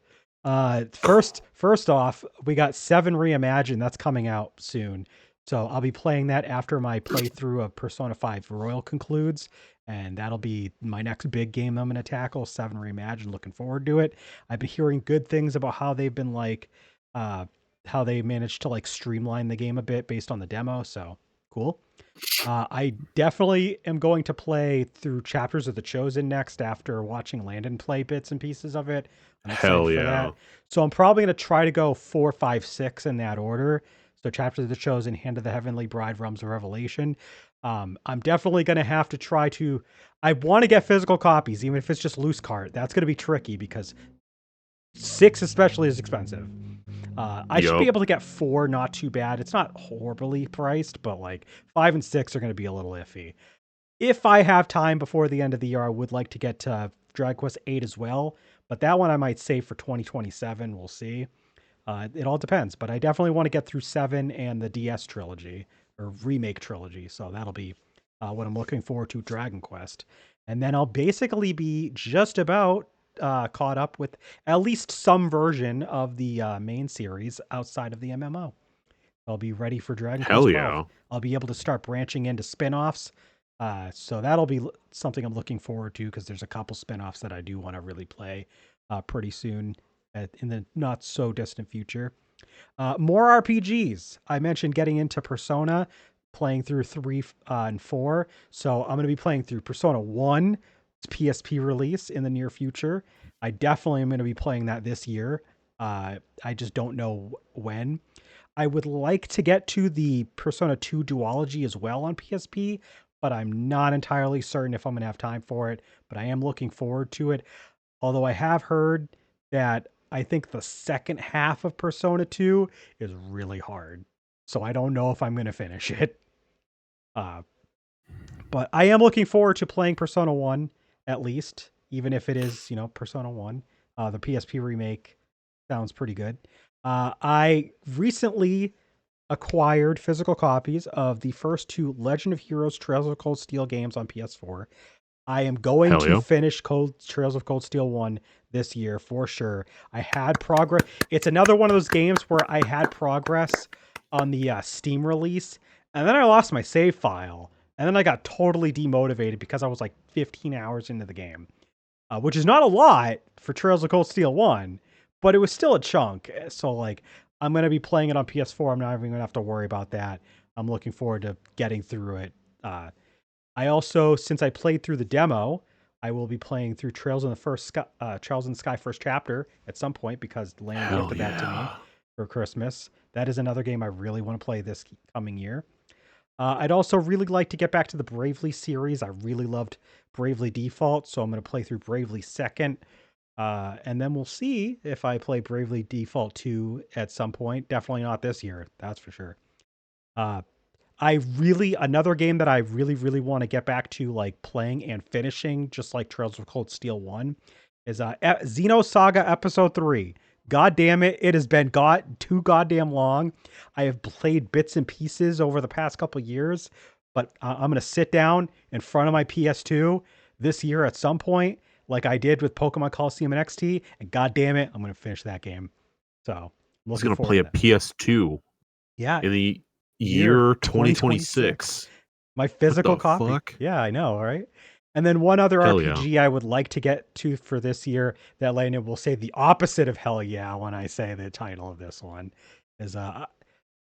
First off, we got 7 Reimagined. That's coming out soon. So I'll be playing that after my playthrough of Persona 5 Royal concludes, and that'll be my next big game I'm going to tackle, 7 Reimagined. Looking forward to it. I've been hearing good things about how they've been like, how they managed to like streamline the game a bit based on the demo. So cool. I definitely am going to play through Chapters of the Chosen next after watching Landon play bits and pieces of it. I'm excited Hell for yeah. that. So I'm probably going to try to go 4, 5, 6 in that order. So Chapters of the Chosen, Hand of the Heavenly Bride, Realms of Revelation. I'm definitely going to have to try to... I want to get physical copies, even if it's just loose cart. That's going to be tricky because 6 especially is expensive. I should be able to get 4, not too bad. It's not horribly priced, but like 5 and 6 are going to be a little iffy. If I have time before the end of the year, I would like to get to Dragon Quest 8 as well, but that one I might save for 2027. We'll see. It all depends, but I definitely want to get through 7 and the DS trilogy, or remake trilogy, so that'll be what I'm looking forward to, Dragon Quest. And then I'll basically be just about caught up with at least some version of the main series outside of the MMO. I'll be ready for Dragon Quest Hell 12. yeah. I'll be able to start branching into spin-offs. So that'll be something I'm looking forward to, because there's a couple spin-offs that I do want to really play pretty soon in the not so distant future. More RPGs. I mentioned getting into Persona, playing through 3 and 4. So I'm going to be playing through Persona 1, PSP release in the near future. I definitely am going to be playing that this year. I just don't know when. I would like to get to the Persona 2 duology as well on PSP, but I'm not entirely certain if I'm going to have time for it. But I am looking forward to it. Although I have heard that I think the second half of Persona 2 is really hard. So I don't know if I'm going to finish it. But I am looking forward to playing Persona 1, at least, even if it is, Persona 1. The PSP remake sounds pretty good. I recently acquired physical copies of the first 2 Legend of Heroes Trails of Cold Steel games on PS4. I am going Hell to yeah. finish Trails of Cold Steel 1 this year for sure. I had progress. It's another one of those games where I had progress on the Steam release, and then I lost my save file, and then I got totally demotivated because I was like 15 hours into the game, which is not a lot for Trails of Cold Steel 1, but it was still a chunk. So like, I'm going to be playing it on PS4. I'm not even going to have to worry about that. I'm looking forward to getting through it. I also, since I played through the demo, I will be playing through Trails in the Sky first chapter at some point, because Landon Hell gifted that to me yeah. for Christmas. That is another game I really want to play this coming year. I'd also really like to get back to the Bravely series. I really loved Bravely Default, so I'm going to play through Bravely Second. And then we'll see if I play Bravely Default 2 at some point. Definitely not this year, that's for sure. Uh, another game that I really, really want to get back to, like playing and finishing, just like Trails of Cold Steel 1, is Xenosaga Episode 3. God damn it, it has been too goddamn long. I have played bits and pieces over the past couple years, but I'm going to sit down in front of my PS2 this year at some point, like I did with Pokemon Coliseum and XT, and god damn it, I'm going to finish that game. So I'm He's looking going to forward play to a that. PS2 Yeah, in the year year 2026. 2026. My What physical the copy. fuck? Yeah, I know, right? And then one other Hell yeah. RPG I would like to get to for this year that Landon will say the opposite of hell yeah when I say the title of this one is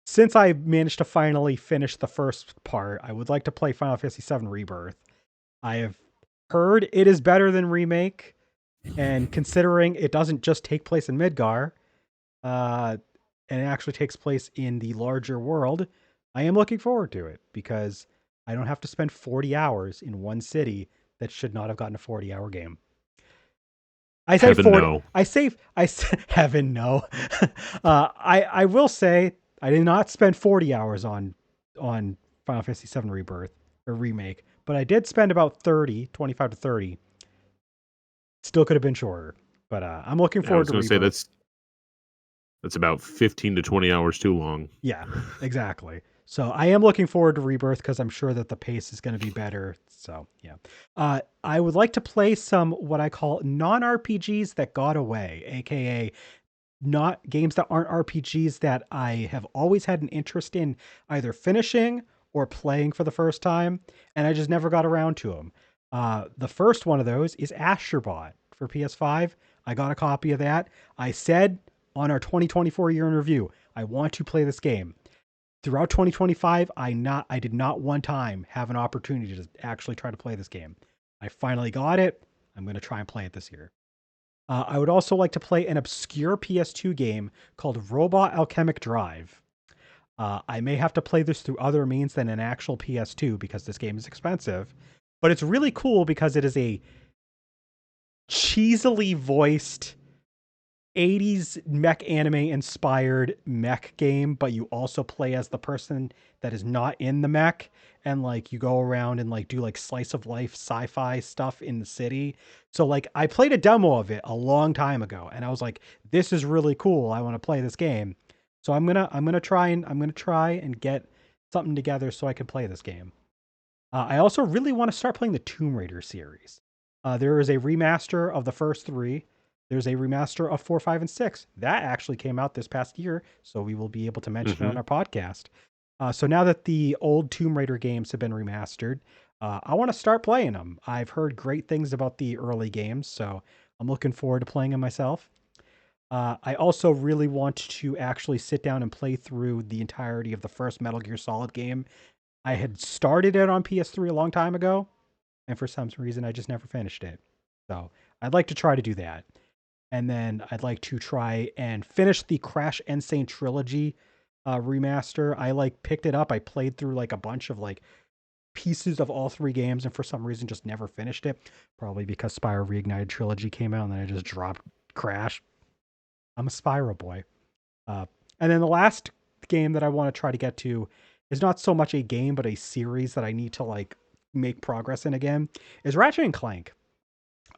since I managed to finally finish the first part, I would like to play Final Fantasy VII Rebirth. I have heard it is better than Remake, and considering it doesn't just take place in Midgar, uh, and it actually takes place in the larger world, I am looking forward to it because I don't have to spend 40 hours in one city that should not have gotten a 40-hour game. I say Heaven 40. no. I say heaven no. I will say I did not spend 40 hours on Final Fantasy VII Rebirth or Remake, but I did spend about 25 to 30. Still could have been shorter, but I'm looking I forward was to going to say Rebirth. that's about 15 to 20 hours too long. Yeah, exactly. So I am looking forward to Rebirth because I'm sure that the pace is going to be better. So yeah, I would like to play some what I call non-RPGs that got away, aka not games that aren't RPGs that I have always had an interest in either finishing or playing for the first time, and I just never got around to them. The first one of those is Astrobot for PS5. I got a copy of that. I said on our 2024 year in review, I want to play this game. Throughout 2025, I did not one time have an opportunity to actually try to play this game. I finally got it. I'm going to try and play it this year. I would also like to play an obscure PS2 game called Robot Alchemic Drive. I may have to play this through other means than an actual PS2 because this game is expensive, but it's really cool because it is a cheesily voiced 80s mech anime inspired mech game, but you also play as the person that is not in the mech, and like you go around and like do like slice of life sci-fi stuff in the city. So like I played a demo of it a long time ago and I was like, this is really cool. I want to play this game. So I'm going to try and get something together so I can play this game. I also really want to start playing the Tomb Raider series. There is a remaster of the first three. There's a remaster of 4, 5, and 6. That actually came out this past year, so we will be able to mention it on our podcast. So now that the old Tomb Raider games have been remastered, I want to start playing them. I've heard great things about the early games, so I'm looking forward to playing them myself. I also really want to actually sit down and play through the entirety of the first Metal Gear Solid game. I had started it on PS3 a long time ago, and for some reason I just never finished it. So I'd like to try to do that. And then I'd like to try and finish the Crash Insane Trilogy remaster. I like picked it up. I played through like a bunch of like pieces of all three games, and for some reason just never finished it. Probably because Spyro Reignited Trilogy came out, and then I just dropped Crash. I'm a Spyro boy. And then the last game that I want to try to get to is not so much a game, but a series that I need to like make progress in again. Is Ratchet and Clank.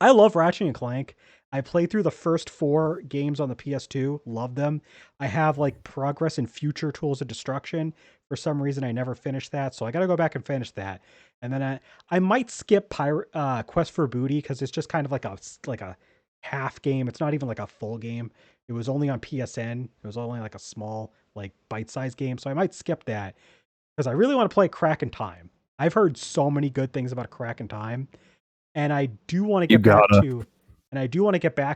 I love Ratchet and Clank. I played through the first 4 games on the PS2, love them. I have like progress in Future Tools of Destruction. For some reason, I never finished that, so I got to go back and finish that. And then I might skip Quest for Booty because it's just kind of like a half game. It's not even like a full game. It was only on PSN. It was only like a small like bite-sized game, so I might skip that because I really want to play Crack in Time. I've heard so many good things about Crack in Time, and I do want to You get back gotta.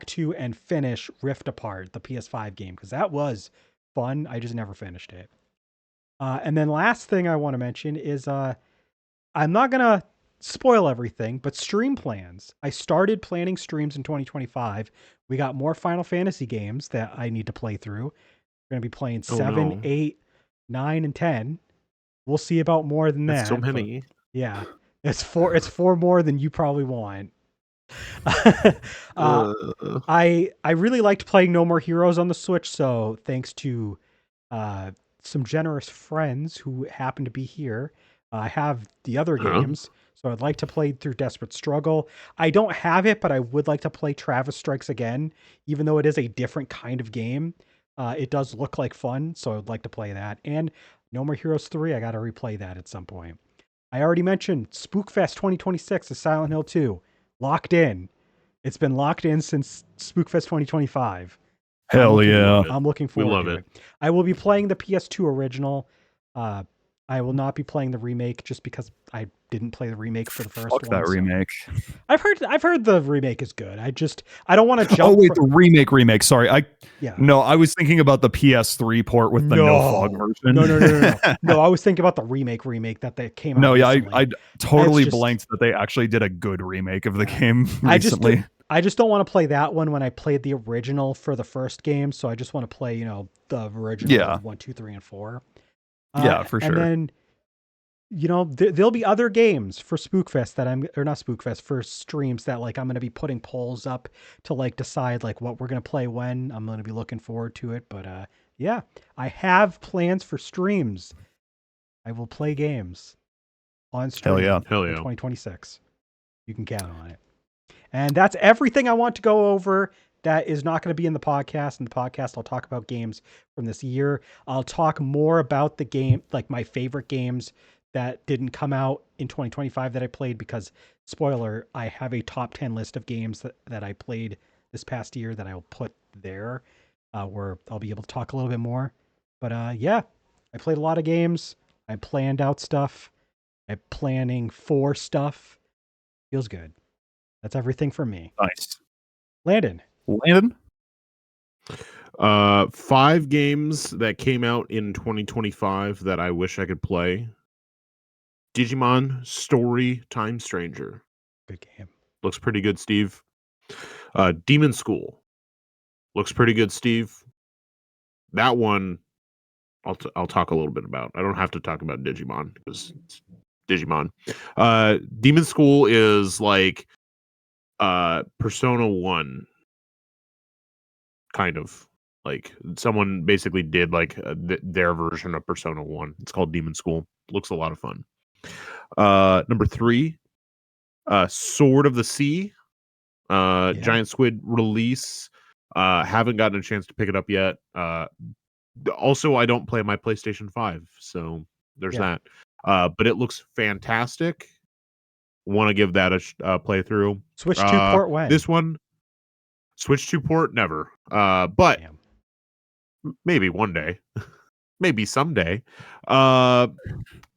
to and finish Rift Apart, the PS5 game, because that was fun. I just never finished it. And then last thing I want to mention is I'm not gonna spoil everything, but stream plans. I started planning streams in 2025. We got more Final Fantasy games that I need to play through. We're gonna be playing Oh 7, no. 8, 9, and 10. We'll see about more than That's that. so but many. yeah, it's four more than you probably want. uh, Uh, I really liked playing No More Heroes on the Switch, so thanks to uh, some generous friends who happen to be here, I have the other huh? games. So I'd like to play through Desperate Struggle. I don't have it, but I would like to play Travis Strikes Again, even though it is a different kind of game. It does look like fun, so I'd like to play that. And No More Heroes 3, I got to replay that at some point. I already mentioned Spookfest 2026 is Silent Hill 2. Locked in. It's been locked in since Spookfest 2025. Hell yeah. I'm looking We forward love to it. it. I will be playing the PS2 original. Uh, I will not be playing the remake just because I didn't play the remake for the first Fuck one. that so- remake. I've heard the remake is good. I don't want to Oh jump. wait, the remake. Sorry, Yeah. no, I was thinking about the PS3 port with the no fog version. No. I was thinking about the remake that came out No, yeah, recently. I totally just- blanked that they actually did a good remake of the Yeah. game recently. I just don't want to play that one when I played the original for the first game. So I just want to play, the original Yeah. 1, 2, 3, and 4. Yeah, for sure. And then, there'll be other games for Spookfest or not Spookfest, for streams that like I'm going to be putting polls up to like decide like what we're going to play when. I'm going to be looking forward to it. But yeah, I have plans for streams. I will play games on stream yeah. in Hell yeah. 2026. You can count on it. And that's everything I want to go over. That is not going to be in the podcast. In the podcast, I'll talk about games from this year. I'll talk more about the game, like my favorite games that didn't come out in 2025 that I played, because, spoiler, I have a top 10 list of games that I played this past year that I'll put there, where I'll be able to talk a little bit more. But yeah, I played a lot of games. I planned out stuff. I'm planning for stuff. Feels good. That's everything for me. Nice. Landon. 5 games that came out in 2025 that I wish I could play. Digimon Story Time Stranger. Good game. Looks pretty good, Steve. Demon School. Looks pretty good, Steve. That one I'll talk a little bit about. I don't have to talk about Digimon because it's Digimon. Demon School is like Persona 1, kind of. Like someone basically did like their version of Persona 1. It's called Demon School. Looks a lot of fun. Number 3, Sword of the Sea. Giant Squid release. Haven't gotten a chance to pick it up yet. Also, I don't play my PlayStation 5, so there's that. But it looks fantastic. Want to give that a playthrough. Switch 2 port when? This one, Switch 2 port never. But Damn. maybe one day, maybe someday.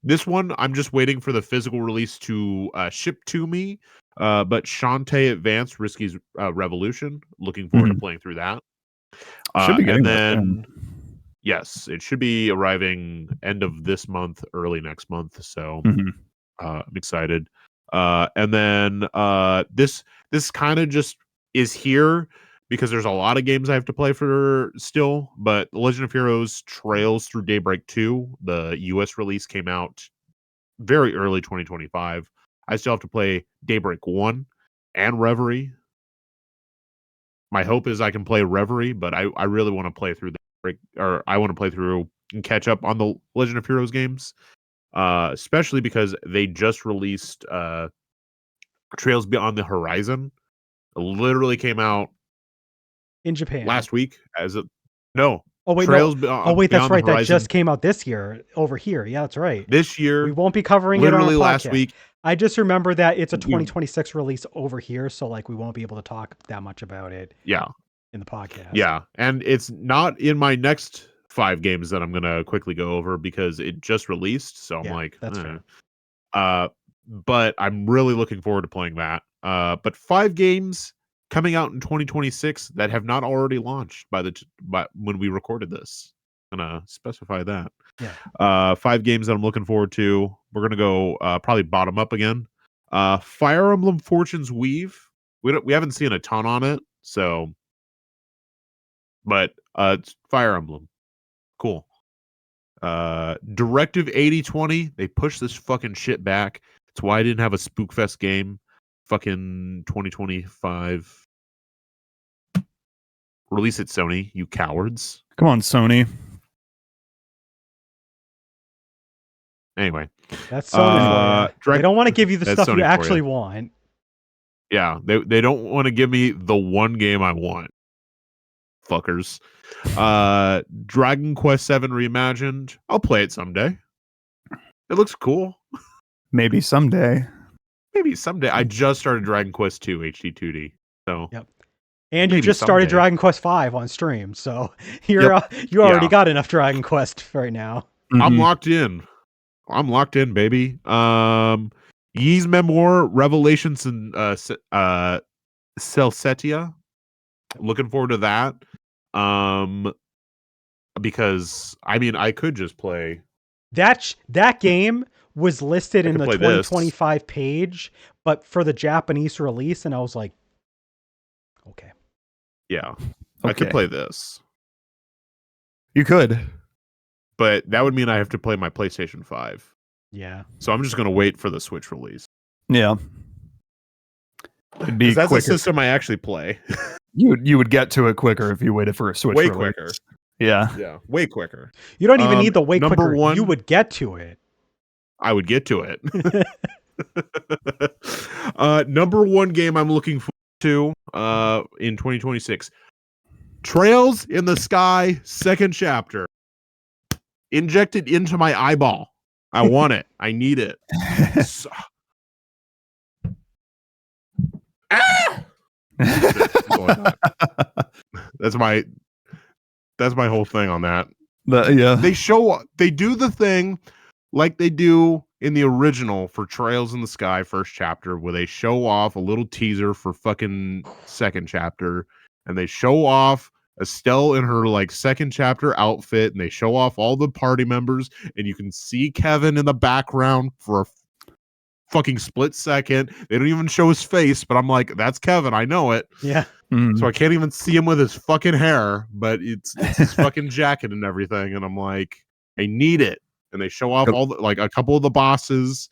This one, I'm just waiting for the physical release to ship to me. But Shantae Advance Risky's Revolution. Looking forward to playing through that. Should be getting and that then, soon. yes, it should be arriving end of this month, early next month. So I'm excited. And then this kind of just is here because there's a lot of games I have to play for still. But The Legend of Heroes Trails Through Daybreak 2, the US release, came out very early 2025. I still have to play Daybreak 1 and Reverie. My hope is I can play Reverie, but I really want to play through I want to play through and catch up on the Legend of Heroes games. Especially because they just released Trails Beyond the Horizon. It literally came out In Japan. last week no. Oh wait, Trails no. Oh wait, that's Beyond right. the That Horizon just came out this year over here. Yeah, that's right. this year. We won't be covering it on literally a podcast. last week. I just remember that it's a 2026 release over here, so like we won't be able to talk that much about it. Yeah. In the podcast. Yeah, and it's not in my next 5 games that I'm gonna quickly go over because it just released. So I'm like, that's fair. But I'm really looking forward to playing that. But 5 games coming out in 2026 that have not already launched by when we recorded this. I'm gonna specify that. Yeah. 5 games that I'm looking forward to. We're gonna go probably bottom up again. Fire Emblem Fortune's Weave. We haven't seen a ton on it, so. But it's Fire Emblem. Cool. Directive 8020, they pushed this fucking shit back. That's why I didn't have a Spookfest game. Fucking 2025. Release it, Sony, you cowards. Come on, Sony. Anyway. That's Sony for you. They don't want to give you the stuff you actually want. Yeah, they don't want to give me the one game I want. Fuckers. Dragon Quest 7 Reimagined. I'll play it someday. It looks cool. Maybe someday. Maybe someday. I just started Dragon Quest 2 HD2D. So yep. And you just started Dragon Quest 5 on stream, so you already got enough Dragon Quest right now. Mm-hmm. I'm locked in. Baby. Ys Memoir, Revelations and Celestia. Looking forward to that. Because I could just play that game was listed in the 2025 page, but for the Japanese release, and I was like, okay. Yeah. Okay. I could play this. You could. But that would mean I have to play my PlayStation 5. Yeah. So I'm just going to wait for the Switch release. Yeah. It'd be that's quicker. a system I actually play. You would get to it quicker if you waited for a Switch way release. Quicker. Yeah. Yeah. Way quicker. You don't even need the way quicker. One, you would get to it. I would get to it. Number one game I'm looking forward to in 2026. Trails in the Sky, second chapter. Inject it into my eyeball. I want it. I need it. That's my whole thing on that. Yeah. They do the thing like they do in the original for Trails in the Sky first chapter, where they show off a little teaser for fucking second chapter, and they show off Estelle in her like second chapter outfit, and they show off all the party members, and you can see Kevin in the background for a fucking split second. They don't even show his face, but I'm like, that's Kevin. I know it. Yeah. So I can't even see him with his fucking hair, but it's his fucking jacket and everything. And I'm like, I need it. And they show off all the, like a couple of the bosses,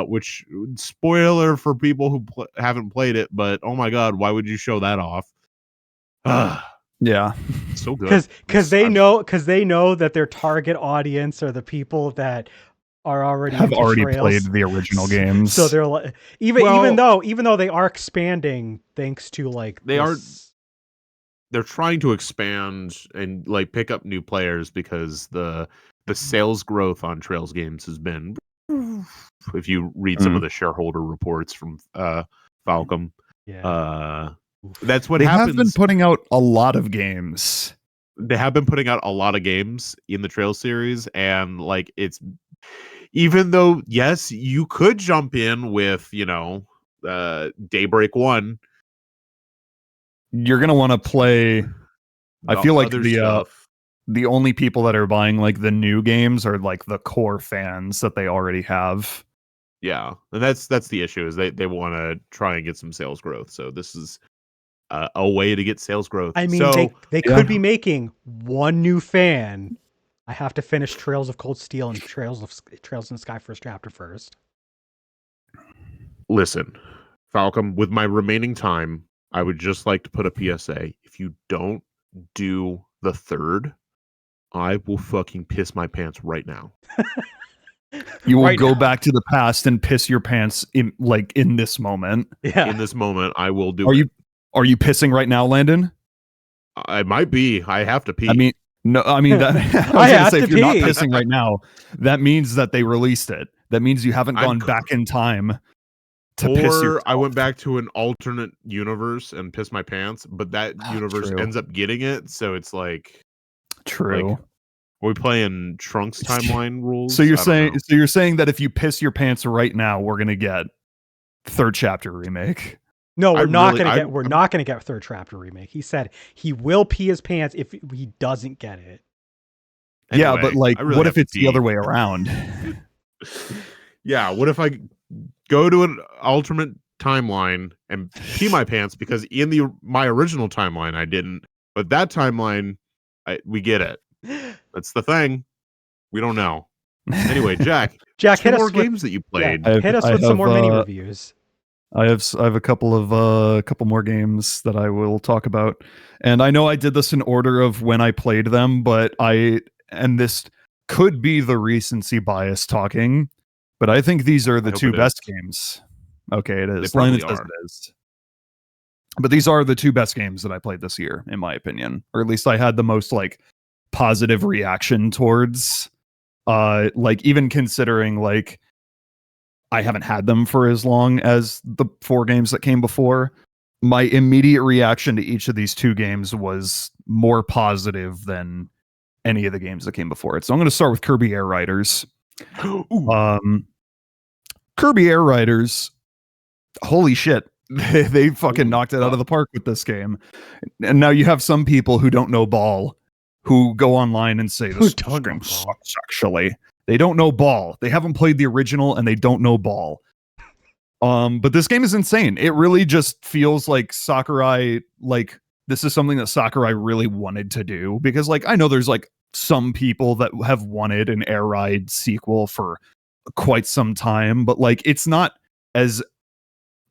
which spoiler for people who haven't played it, but oh my God, why would you show that off? Yeah. So good. Because they know that their target audience are the people that are already played the original games. So they're like, even though they are expanding thanks to like they're trying to expand and like pick up new players, because the sales growth on Trails games has been, if you read some of the shareholder reports from Falcom, that's what happens. They have been putting out a lot of games. They have been putting out a lot of games in the Trails series, and like it's, even though yes, you could jump in with Daybreak 1, you're gonna want to play. I feel like the only people that are buying like the new games are like the core fans that they already have. Yeah, and that's the issue, is they want to try and get some sales growth. So this is a way to get sales growth. I mean, they could be making one new fan. I have to finish Trails of Cold Steel and Trails in the Sky first chapter first. Listen, Falcom, with my remaining time, I would just like to put a PSA. If you don't do the third, I will fucking piss my pants right now. You will go back to the past and piss your pants in this moment. Yeah. In this moment, I will do it. Are you pissing right now, Landon? I might be. I have to pee. I mean, that, I was going to say, if you're not pissing right now, that means that they released it. That means you haven't gone back in time to piss yourself. I went back to an alternate universe and pissed my pants, but that universe ends up getting it. So it's like, true. Like, are we playing Trunks timeline rules? So you're saying that if you piss your pants right now, we're gonna get third chapter remake? No, we're not gonna get third chapter remake. He said he will pee his pants if he doesn't get it. Anyway, yeah, but like, what if it's the other way around? Yeah, what if I go to an alternate timeline and pee my pants because in my original timeline I didn't, but that timeline we get it. That's the thing. We don't know. Anyway, Jack, Jack, two hit more us with, games that you played. yeah, hit us with some more mini reviews. I have a couple more games that I will talk about, and I know I did this in order of when I played them, but this could be the recency bias talking, but I think these are the two best games. Okay, it is. They probably Landon says are. it is. But these are the two best games that I played this year, in my opinion, or at least I had the most like positive reaction towards. Like even considering like I haven't had them for as long as the 4 games that came before, my immediate reaction to each of these 2 games was more positive than any of the games that came before it. So I'm going to start with Kirby Air Riders. Kirby Air Riders, holy shit. They fucking knocked it out of the park with this game. And now you have some people who don't know ball who go online and say this game sucks, actually. They don't know ball. They haven't played the original and they don't know ball. But this game is insane. It really just feels like Sakurai, like this is something that Sakurai really wanted to do, because like I know there's like some people that have wanted an Air Ride sequel for quite some time, but like it's not as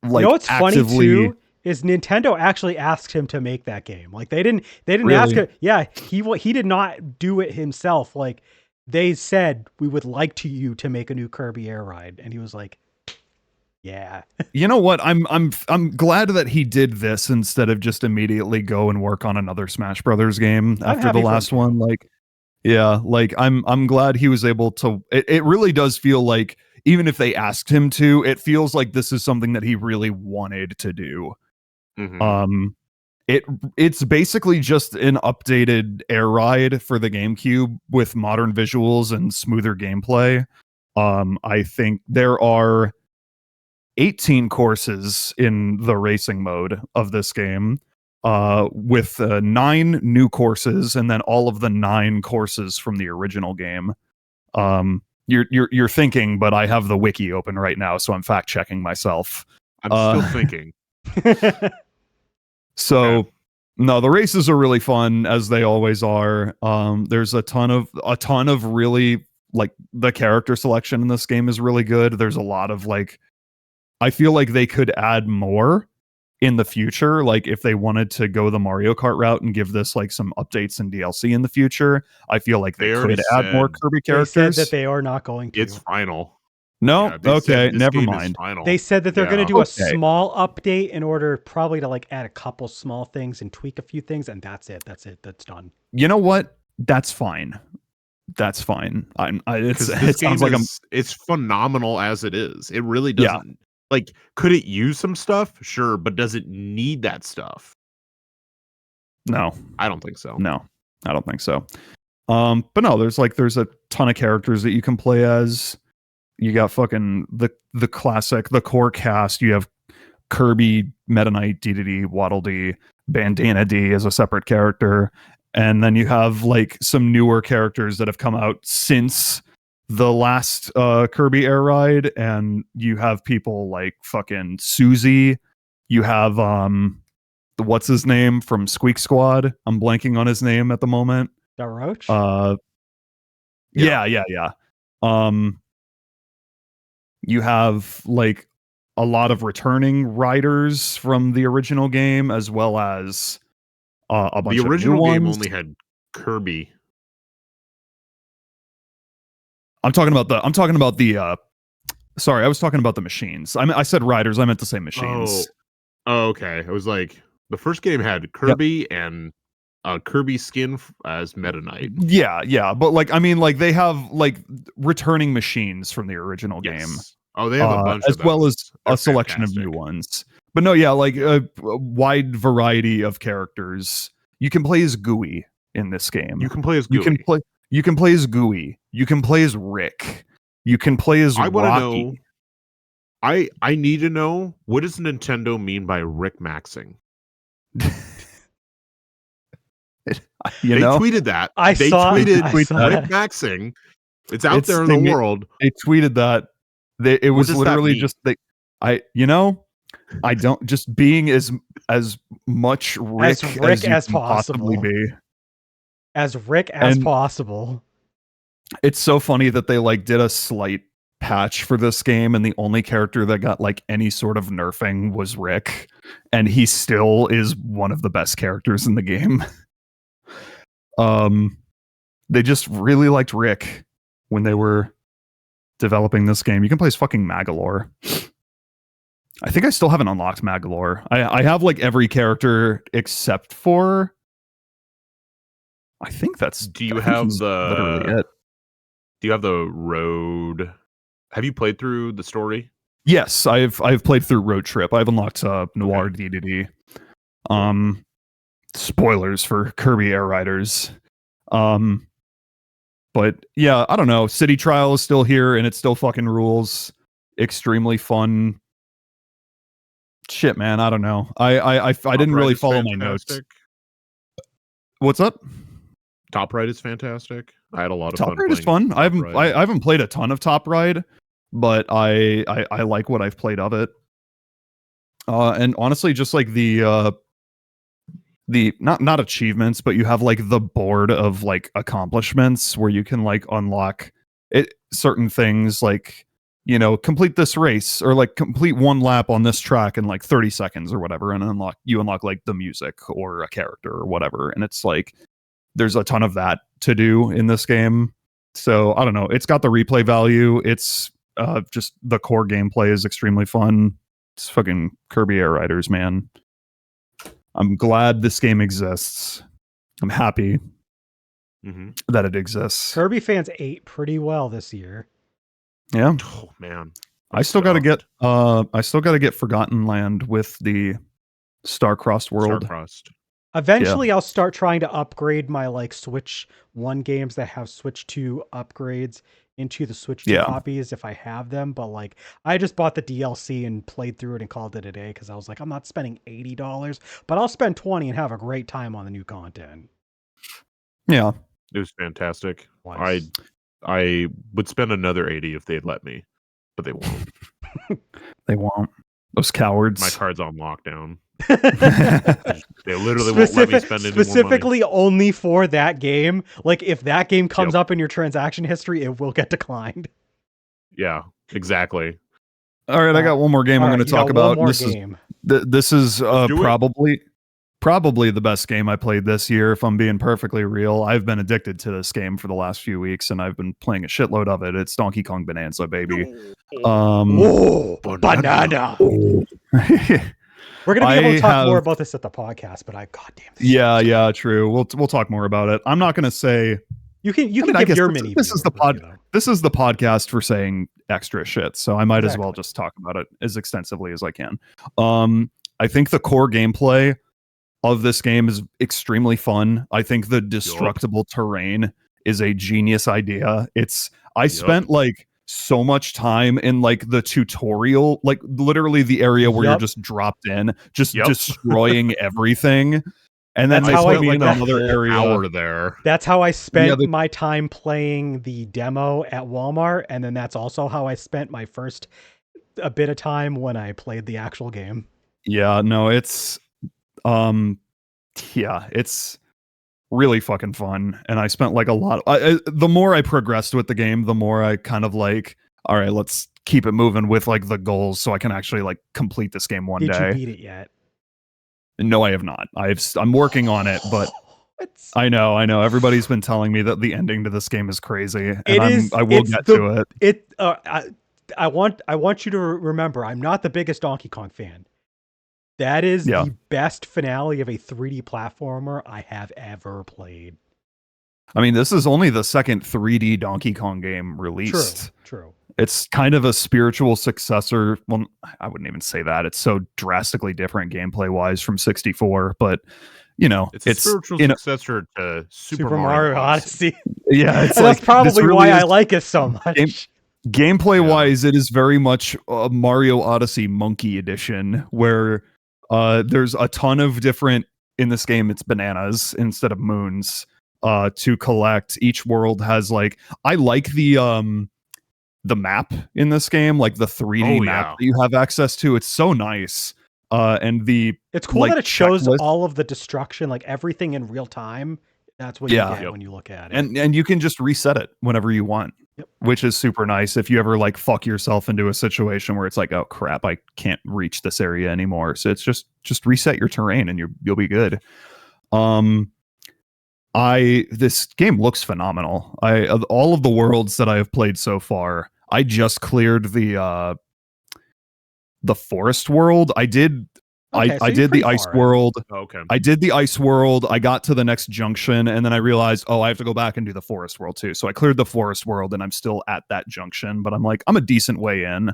like, you know what's actively... funny too is Nintendo actually asked him to make that game. Like they didn't really? ask him. Yeah, he did not do it himself. Like they said, we would like you to make a new Kirby Air Ride, and he was like, yeah. You know what? I'm glad that he did this instead of just immediately go and work on another Smash Brothers game after the last one. Like, yeah, like I'm glad he was able to. It really does feel like, even if they asked him to, it feels like this is something that he really wanted to do. Mm-hmm. It's basically just an updated Air Ride for the GameCube with modern visuals and smoother gameplay. I think there are 18 courses in the racing mode of this game, with 9 new courses, and then all of the 9 courses from the original game. You're thinking, but I have the wiki open right now, so I'm fact checking myself. I'm still thinking. So, okay. No, the races are really fun, as they always are. There's a ton of really, like, the character selection in this game is really good. There's a lot of like, I feel like they could add more in the future, like if they wanted to go the Mario Kart route and give this like some updates and DLC in the future. I feel like they could add more Kirby characters. They said that they are not going to. It's final. No, yeah, okay, never mind. They said that they're going to do a small update in order probably to like add a couple small things and tweak a few things, and that's it. That's done. You know what? That's fine. That's fine. It sounds like it's phenomenal as it is. It really doesn't. Yeah. Like, could it use some stuff? Sure, but does it need that stuff? No, I don't think so. No, I don't think so. But no, there's a ton of characters that you can play as. You got fucking the classic, the core cast. You have Kirby, Meta Knight, Dedede, Waddle Dee, Bandana D as a separate character, and then you have like some newer characters that have come out since the last Kirby Air Ride, and you have people like fucking Susie. You have what's his name from Squeak Squad? I'm blanking on his name at the moment. The Roach? Yeah. You have like a lot of returning riders from the original game, as well as a bunch of new ones. The original game only had Kirby. I'm talking about the sorry, I was talking about the machines. I said riders, I meant to say machines. Oh, okay. I was like, the first game had Kirby and Kirby skin as Meta Knight. Yeah, but like, I mean, like they have like returning machines from the original game. Oh, they have a bunch as well as a selection of new ones. But no, yeah, like a wide variety of characters. You can play as Gooey in this game. You can play as Gooey. You can play as Gooey. You can play as Rick. You can play as Rocky. I need to know, what does Nintendo mean by Rick Maxing? They tweeted that. They tweeted Rick Maxing. It's out there in the world. They tweeted that. It was literally just I don't, just being as much Rick as you can possibly be. As Rick as possible. It's so funny that they like did a slight patch for this game, and the only character that got like any sort of nerfing was Rick, and he still is one of the best characters in the game. They just really liked Rick when they were developing this game. You can play as fucking Magalore. I think I still haven't unlocked Magalore. I have like every character except for. I think that's. Do you I think have he's literally the? it. Do you have the road? Have you played through the story? Yes, I've played through Road Trip. I've unlocked Noir DDD. Spoilers for Kirby Air Riders. But yeah, I don't know. City Trial is still here, and it still fucking rules. Extremely fun. Shit, man, I don't know. I didn't really follow my notes. What's up? Top Ride is fantastic. I had a lot of Top fun. Ride is fun. I haven't played a ton of Top Ride, but I like what I've played of it. And honestly, just like the not achievements, but you have like the board of like accomplishments where you can like unlock it certain things, like, you know, complete this race or like complete one lap on this track in like 30 seconds or whatever, and unlock like the music or a character or whatever. And it's like there's a ton of that to do in this game. So I don't know. It's got the replay value. It's just the core gameplay is extremely fun. It's fucking Kirby Air Riders, man. I'm glad this game exists. I'm happy that it exists. Kirby fans ate pretty well this year. Yeah. Oh man. I still got to get Forgotten Land with the Star-Crossed World. Star-Crossed. Eventually, I'll start trying to upgrade my like Switch 1 games that have Switch 2 upgrades into the Switch 2 copies if I have them. But like, I just bought the DLC and played through it and called it a day because I was like, I'm not spending $80, but I'll spend $20 and have a great time on the new content. Yeah, it was fantastic. I would spend another $80 if they'd let me, but they won't. They won't. Those cowards. My card's on lockdown. They literally won't let me spend any specifically more money. Only for that game. Like if that game comes up in your transaction history, it will get declined. Yeah, exactly. All right, I got one more game I'm going to talk about. This is probably the best game I played this year, if I'm being perfectly real. I've been addicted to this game for the last few weeks, and I've been playing a shitload of it. It's Donkey Kong Bonanza, baby. Banana. We're going to be able to talk more about this at the podcast, but goddamn. Yeah, true. We'll talk more about it. I'm not going to say you can give your mini. This is the podcast for saying extra shit, so I might as well just talk about it as extensively as I can. I think the core gameplay of this game is extremely fun. I think the destructible terrain is a genius idea. I spent like so much time in like the tutorial, like literally the area where you're just dropped in, just destroying everything. And then they put me in another area there. That's how I spent my time playing the demo at Walmart, and then that's also how I spent my first a bit of time when I played the actual game. Yeah, no, it's it's really fucking fun, and I spent like a lot. The more I progressed with the game, the more I kind of like, all right, let's keep it moving with like the goals, so I can actually like complete this game one day. Did you beat it yet? No, I have not. I'm working on it, but I know. Everybody's been telling me that the ending to this game is crazy, and I will get to it. I want you to remember, I'm not the biggest Donkey Kong fan. That is the best finale of a 3D platformer I have ever played. I mean, this is only the second 3D Donkey Kong game released. True. It's kind of a spiritual successor. Well, I wouldn't even say that. It's so drastically different gameplay-wise from 64, but you know, it's a spiritual successor to Super Mario Odyssey. Yeah, it's that's probably why I like it so much. Gameplay-wise, it is very much a Mario Odyssey Monkey Edition, where there's a ton of different, in this game it's bananas instead of moons to collect. Each world has like, I like the map in this game, like the 3D map that you have access to. It's so nice. And it's cool that it shows all of the destruction, like everything in real time. That's what you Yeah. get Yep. when you look at it. And you can just reset it whenever you want. Yep. Which is super nice if you ever like fuck yourself into a situation where it's like, oh crap, I can't reach this area anymore. So it's just reset your terrain and you'll be good. This game looks phenomenal. Of all of the worlds that I have played so far, I just cleared the forest world. I did Okay, so I you're did the pretty ice far in. world. Okay. I did the ice world. I got to the next junction, and then I realized, oh, I have to go back and do the forest world too. So I cleared the forest world, and I'm still at that junction. But I'm like, I'm a decent way in.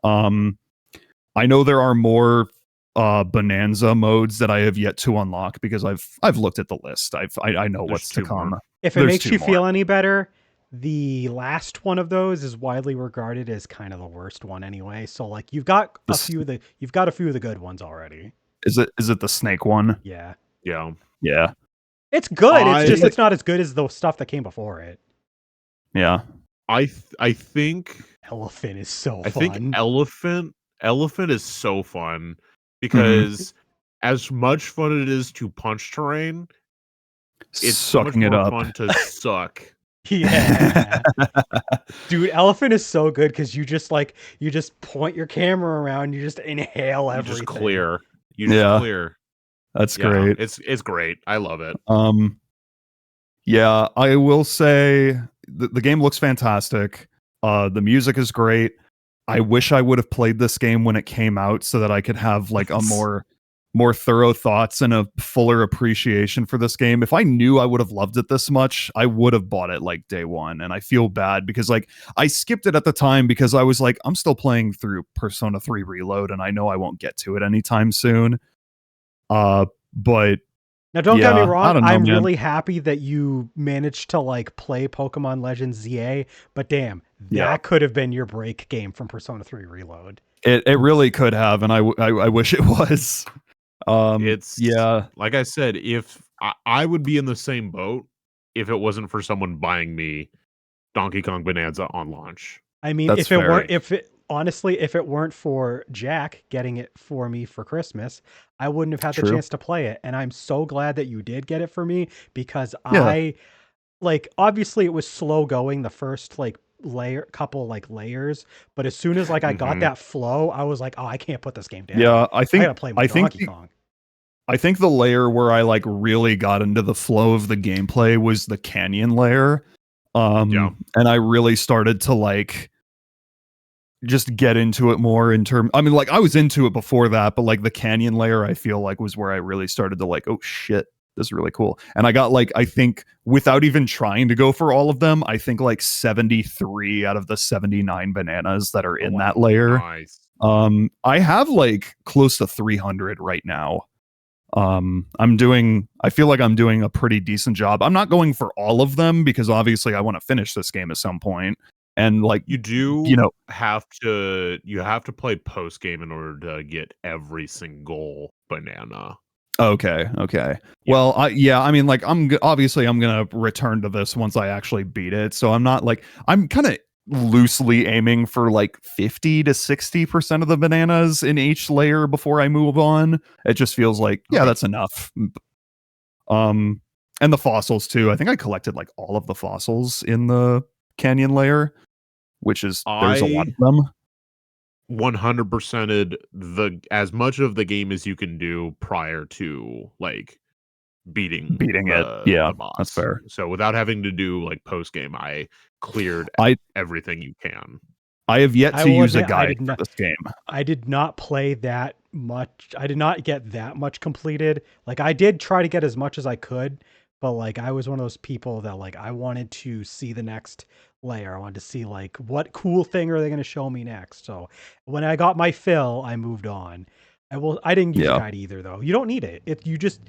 I know there are more bonanza modes that I have yet to unlock because I've looked at the list. I know There's what's to 2 come. more. If it There's makes 2 you more. feel any better, the last one of those is widely regarded as kind of the worst one anyway. So like you've got a few of the good ones already. Is it the snake one? Yeah. Yeah. Yeah. It's good. It's just I- it's not as good as the stuff that came before it. Yeah. I think Elephant is so I fun. think elephant is so fun because as much fun it is to punch terrain, it's so much Sucking it more up. fun to suck. Yeah. Dude, elephant is so good because you just point your camera around, you just inhale You everything. just clear. You just Yeah. clear. That's Yeah, great. it's great. I love it. Yeah, I will say the game looks fantastic. The music is great. I wish I would have played this game when it came out so that I could have like a more thorough thoughts and a fuller appreciation for this game. If I knew I would have loved it this much, I would have bought it like day one. And I feel bad because like I skipped it at the time because I was like, I'm still playing through Persona 3 Reload and I know I won't get to it anytime soon. But Now, don't get me yeah, I wrong. don't know, I'm man. really happy that you managed to like play Pokemon Legends ZA, but damn, Yeah. that could have been your break game from Persona 3 Reload. It really could have, and I wish it was. It's Yeah, like I said, if I would be in the same boat if it wasn't for someone buying me Donkey Kong Bonanza on launch. I mean, That's if it weren't, fair. honestly, if it weren't for Jack getting it for me for Christmas, I wouldn't have had the True. chance to play it. And I'm so glad that you did get it for me because Yeah. I like obviously it was slow going the first like couple layers, but as soon as like I got Mhm. that flow, I was like, oh, I can't put this game down. Yeah, I I think gotta play my Donkey Kong. I think the layer where I like really got into the flow of the gameplay was the canyon layer. Yeah. And I really started to like just get into it more I mean, like I was into it before that, but like the canyon layer I feel like was where I really started to like, oh shit, this is really cool. And I got like, I think without even trying to go for all of them, I think like 73 out of the 79 bananas that are in that layer. Nice. I have like close to 300 right now. I feel like I'm doing a pretty decent job. I'm not going for all of them because obviously I want to finish this game at some point. And like You do you know, have to play post game in order to get every single banana. okay. Yeah. Well, I mean, like obviously I'm gonna return to this once I actually beat it. So I'm not like I'm kind of loosely aiming for like 50 to 60% of the bananas in each layer before I move on. It just feels like Okay. that's enough. And the fossils too. I think I collected like all of the fossils in the canyon layer, which is there's a lot of them. 100%ed as much of the game as you can do prior to like beating it. Yeah, the boss. that's fair. So without having to do like post game, I cleared everything you can. I have yet I to will use a admit, guide for this game. I did not play that much. I did not get that much completed. Like I did try to get as much as I could, but like I was one of those people that like I wanted to see the next layer. I wanted to see like what cool thing are they going to show me next. So when I got my fill, I moved on. I didn't use a guide either though. You don't need it. You just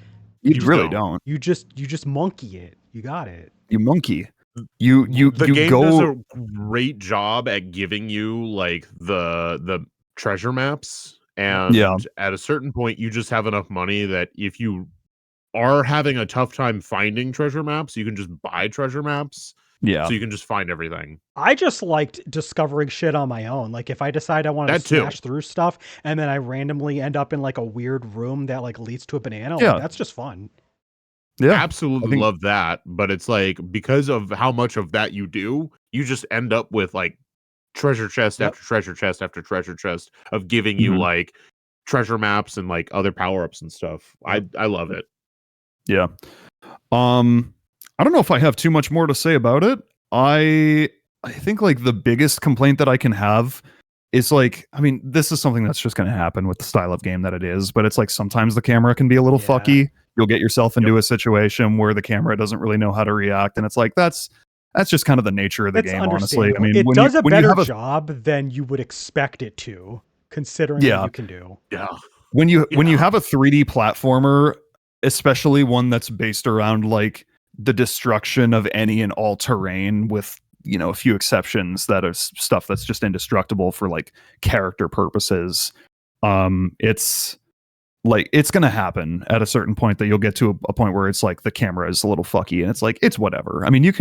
really don't. You just monkey it. You got it. You monkey. The you game go does a great job at giving you like the treasure maps, and at a certain point you just have enough money that if you are having a tough time finding treasure maps, you can just buy treasure maps. Yeah. So you can just find everything. I just liked discovering shit on my own. Like if I decide I want to smash through stuff and then I randomly end up in like a weird room that like leads to a banana, like that's just fun. Yeah. absolutely I think love that. But it's like, because of how much of that you do, you just end up with like treasure chest Yep. after treasure chest after treasure chest of giving you mhm, like treasure maps and like other power-ups and stuff. Yep. I love it. yeah. I don't know if I have too much more to say about it. I think like the biggest complaint that I can have is like, I mean, this is something that's just going to happen with the style of game that it is, but it's like sometimes the camera can be a little Yeah. fucky. You'll get yourself into a situation where the camera doesn't really know how to react, and it's like that's just kind of the nature of the It's game, honestly. I understandable. mean, It does a when you better have a job than you would expect it to, considering what yeah, you can do. Yeah. when you Yeah. have a 3D platformer, especially one that's based around like the destruction of any and all terrain with, you know, a few exceptions that are stuff that's just indestructible for like character purposes, it's like it's going to happen at a certain point that you'll get to a point where it's like the camera is a little fucky, and it's like it's whatever. I mean, you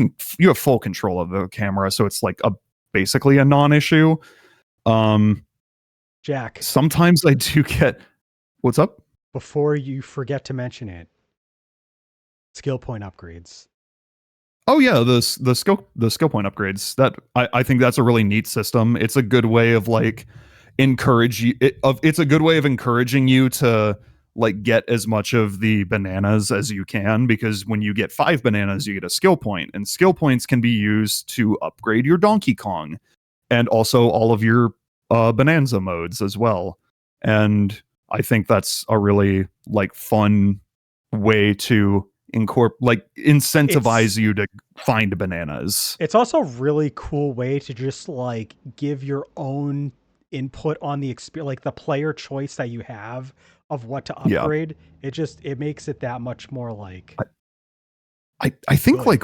have full control of the camera, so it's like a basically a non-issue. um Jack, Sometimes I do get what's up. before you forget to mention it, skill point upgrades. Oh yeah, the skill point upgrades. That I think that's a really neat system. It's a good way of like it's a good way of encouraging you to like get as much of the bananas as you can, because when you get 5 bananas you get a skill point, and skill points can be used to upgrade your Donkey Kong and also all of your Bonanza modes as well. And I think that's a really like fun way to incentivize It's you to find bananas. it's also a really cool way to just like give your own input on the experience, like the player choice that you have of what to Yeah. upgrade. It makes it that much more like I think good. like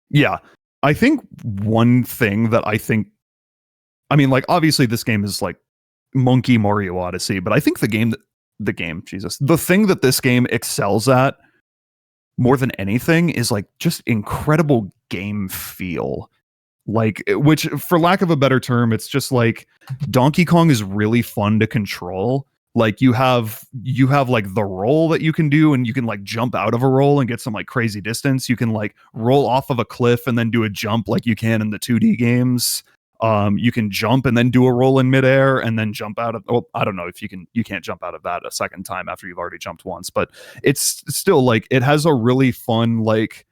yeah. I think one thing that I mean, like obviously this game is like Monkey Mario Odyssey, but I think the thing that this game excels at more than anything is like just incredible game feel. Like, which for lack of a better term, it's just like Donkey Kong is really fun to control. Like you have like the roll that you can do, and you can like jump out of a roll and get some like crazy distance. You can like roll off of a cliff and then do a jump like you can in the 2D games. You can jump and then do a roll in midair and then jump out of. Oh, I don't know if you can't jump out of that a second time after you've already jumped once, but it's still like it has a really fun like.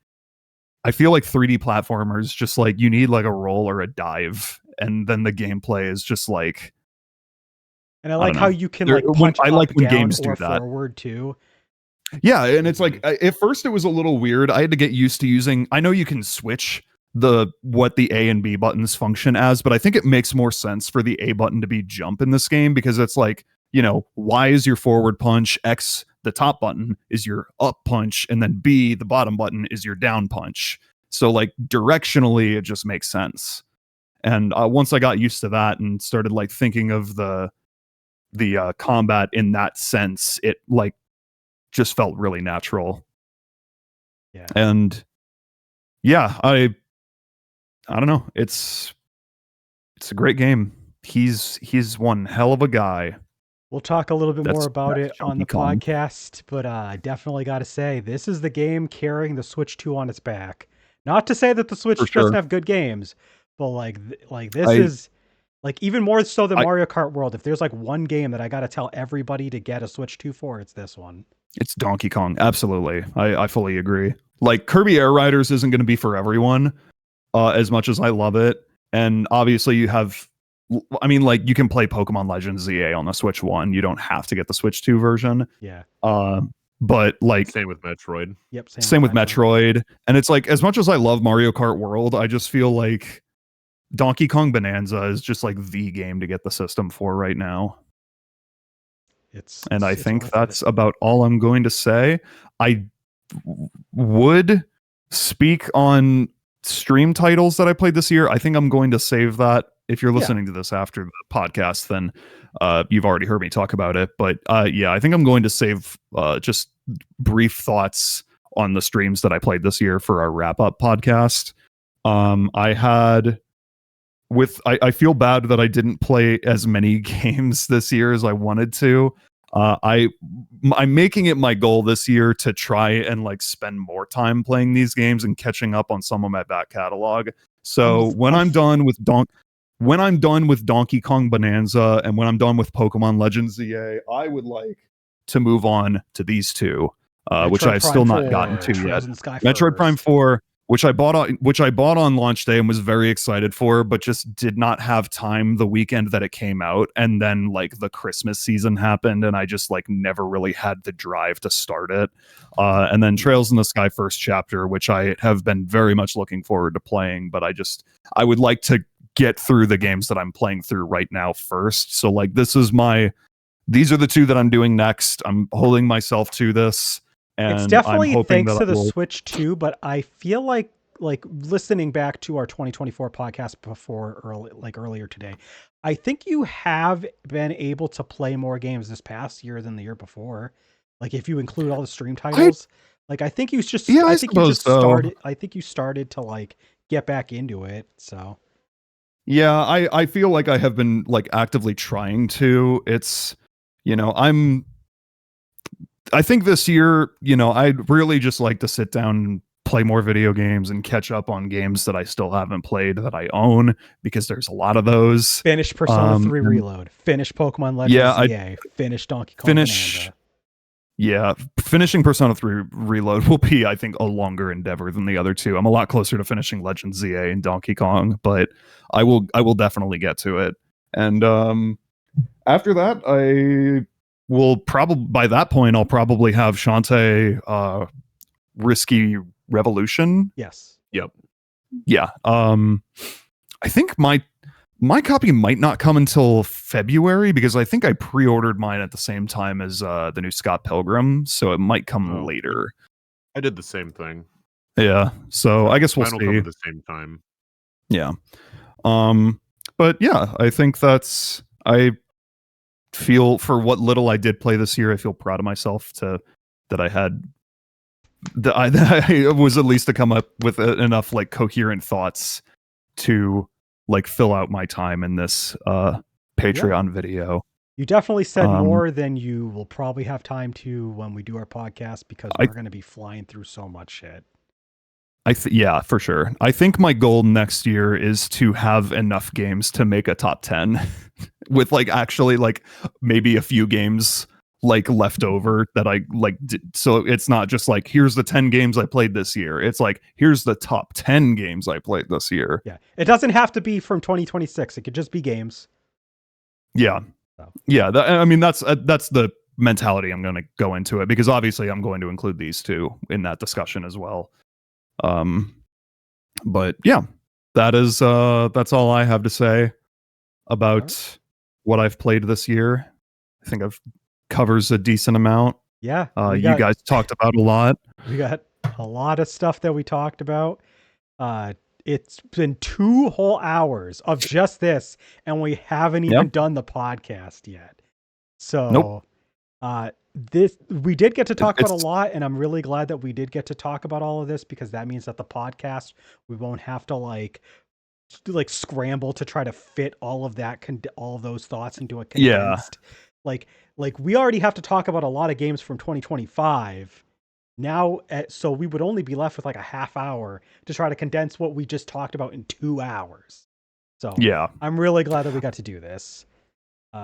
I feel like 3D platformers just like you need like a roll or a dive, and then the gameplay is just like And I I don't like how know. you can like When punch I like up, when down, games do or that. forward too. Yeah, and it's like Mhm. at first it was a little weird. I had to get used to using. I know you can switch what the A and B buttons function as, but I think it makes more sense for the A button to be jump in this game, because it's like, you know, Y is your forward punch, X the top button is your up punch, and then B the bottom button is your down punch. So like directionally it just makes sense. And once I got used to that and started like thinking of the combat in that sense, it like just felt really natural. Yeah. And yeah, I don't know. It's a great game. He's one hell of a guy. We'll talk a little bit more about That's it on Donkey the Kong podcast, but I definitely got to say, this is the game carrying the Switch 2 on its back. Not to say that the for Switch doesn't sure. have good games, but like this I is like even more so than I Mario Kart World. If there's like one game that I got to tell everybody to get a Switch 2 for, it's this one. It's Donkey Kong. Absolutely. I fully agree. Like Kirby Air Riders isn't going to be for everyone, as much as I love it. And obviously you have I mean, like you can play Pokemon Legends ZA on the Switch 1. You don't have to get the Switch 2 version. Yeah. Uh, but like Same with Metroid. Yep. same with Metro. Metroid. And it's like as much as I love Mario Kart World, I just feel like Donkey Kong Bonanza is just like the game to get the system for right now. And I It's think worth that's it. about all I'm going to say. I would speak on stream titles that I played this year. I think I'm going to save that. If you're Yeah. listening to this after the podcast, then you've already heard me talk about it. But yeah, I think I'm going to save just brief thoughts on the streams that I played this year for our wrap up podcast. I feel bad that I didn't play as many games this year as I wanted to. I'm making it my goal this year to try and like spend more time playing these games and catching up on some of my back catalog. So when I'm done with Donkey Kong Bonanza and when I'm done with Pokemon Legends ZA, I would like to move on to these two, which I've still not gotten to yet. Metroid Prime 4, which I bought on launch day and was very excited for, but just did not have time the weekend that it came out. And then like the Christmas season happened and I just like never really had the drive to start it. And then Trails in the Sky First Chapter, which I have been very much looking forward to playing, but I would like to get through the games that I'm playing through right now first. So like these are the two that I'm doing next. I'm holding myself to this. And it's definitely I'm hoping thanks that to the Switch too, but I feel like listening back to our 2024 podcast earlier today, I think you have been able to play more games this past year than the year before. Like if you include all the stream titles, I think you just started. I think you started to like get back into it. So yeah, I feel like I have been like actively trying to. It's I think this year, I'd really just like to sit down and play more video games and catch up on games that I still haven't played that I own, because there's a lot of those. Finish Persona 3 Reload, finish Pokemon Legends ZA, finish Donkey Kong Bonanza. Yeah, finishing Persona 3 Reload will be, I think, a longer endeavor than the other two. I'm a lot closer to finishing Legends ZA and Donkey Kong, but I will definitely get to it. And after that, I will probably, by that point, I'll probably have Shantae Risky Revolution. Yes. Yep. Yeah. I think my copy might not come until February, because I think I pre-ordered mine at the same time as the new Scott Pilgrim, so it might come later. I did the same thing. Yeah. So I guess we'll see. Come at the same time. Yeah. But yeah, I think I feel, for what little I did play this year, I feel proud of myself that I was at least to come up with enough like coherent thoughts to like fill out my time in this Patreon video. You definitely said more than you will probably have time to when we do our podcast, because we're going to be flying through so much shit. Yeah, for sure. I think my goal next year is to have enough games to make a top 10 with like actually like maybe a few games like left over that I like. So it's not just like, here's the 10 games I played this year. It's like, here's the top 10 games I played this year. Yeah. It doesn't have to be from 2026. It could just be games. Yeah. So. Yeah. I mean, that's the mentality I'm going to go into it, because obviously I'm going to include these two in that discussion as well. But yeah, that's all I have to say about what I've played this year. I think I've covers a decent amount. Yeah. You guys talked about a lot. We got a lot of stuff that we talked about. It's been 2 whole hours of just this, and we haven't even done the podcast yet. So, we did get to talk about a lot, and I'm really glad that we did get to talk about all of this, because that means that the podcast, we won't have to like scramble to try to fit all of those thoughts into a condensed. Like we already have to talk about a lot of games from 2025 now, so we would only be left with like a half hour to try to condense what we just talked about in 2 hours. So yeah, I'm really glad that we got to do this.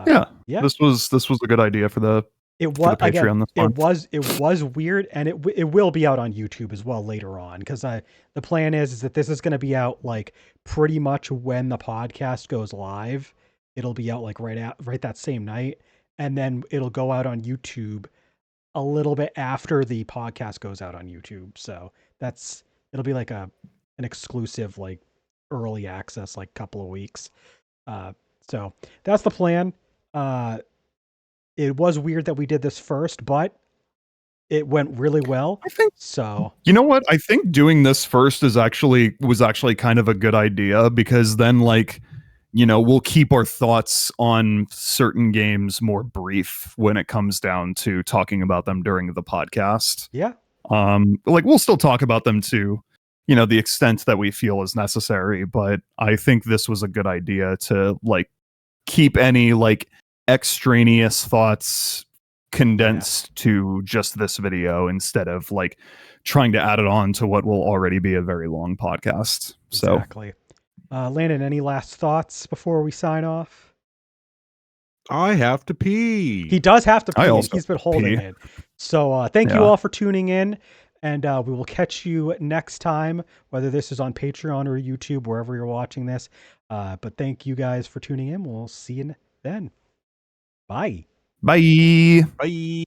This was a good idea for the Patreon. Again, it was weird, and it will be out on YouTube as well later on, because the plan is that this is going to be out like pretty much when the podcast goes live. It'll be out like right that same night. And then it'll go out on YouTube a little bit after the podcast goes out on YouTube. So it'll be like an exclusive, like early access, like couple of weeks. So that's the plan. It was weird that we did this first, but it went really well. I think so. You know what? I think doing this first was actually kind of a good idea, because then like, we'll keep our thoughts on certain games more brief when it comes down to talking about them during the podcast. Yeah. Like we'll still talk about them to, the extent that we feel is necessary. But I think this was a good idea to like keep any like extraneous thoughts condensed to just this video instead of like trying to add it on to what will already be a very long podcast. So Exactly. Landon, any last thoughts before we sign off? I have to pee. He does have to pee, I and also he's been holding pee. it. So thank you Yeah. all for tuning in, and we will catch you next time, whether this is on Patreon or YouTube, wherever you're watching this. But thank you guys for tuning in. We'll see you then. Bye. Bye. Bye.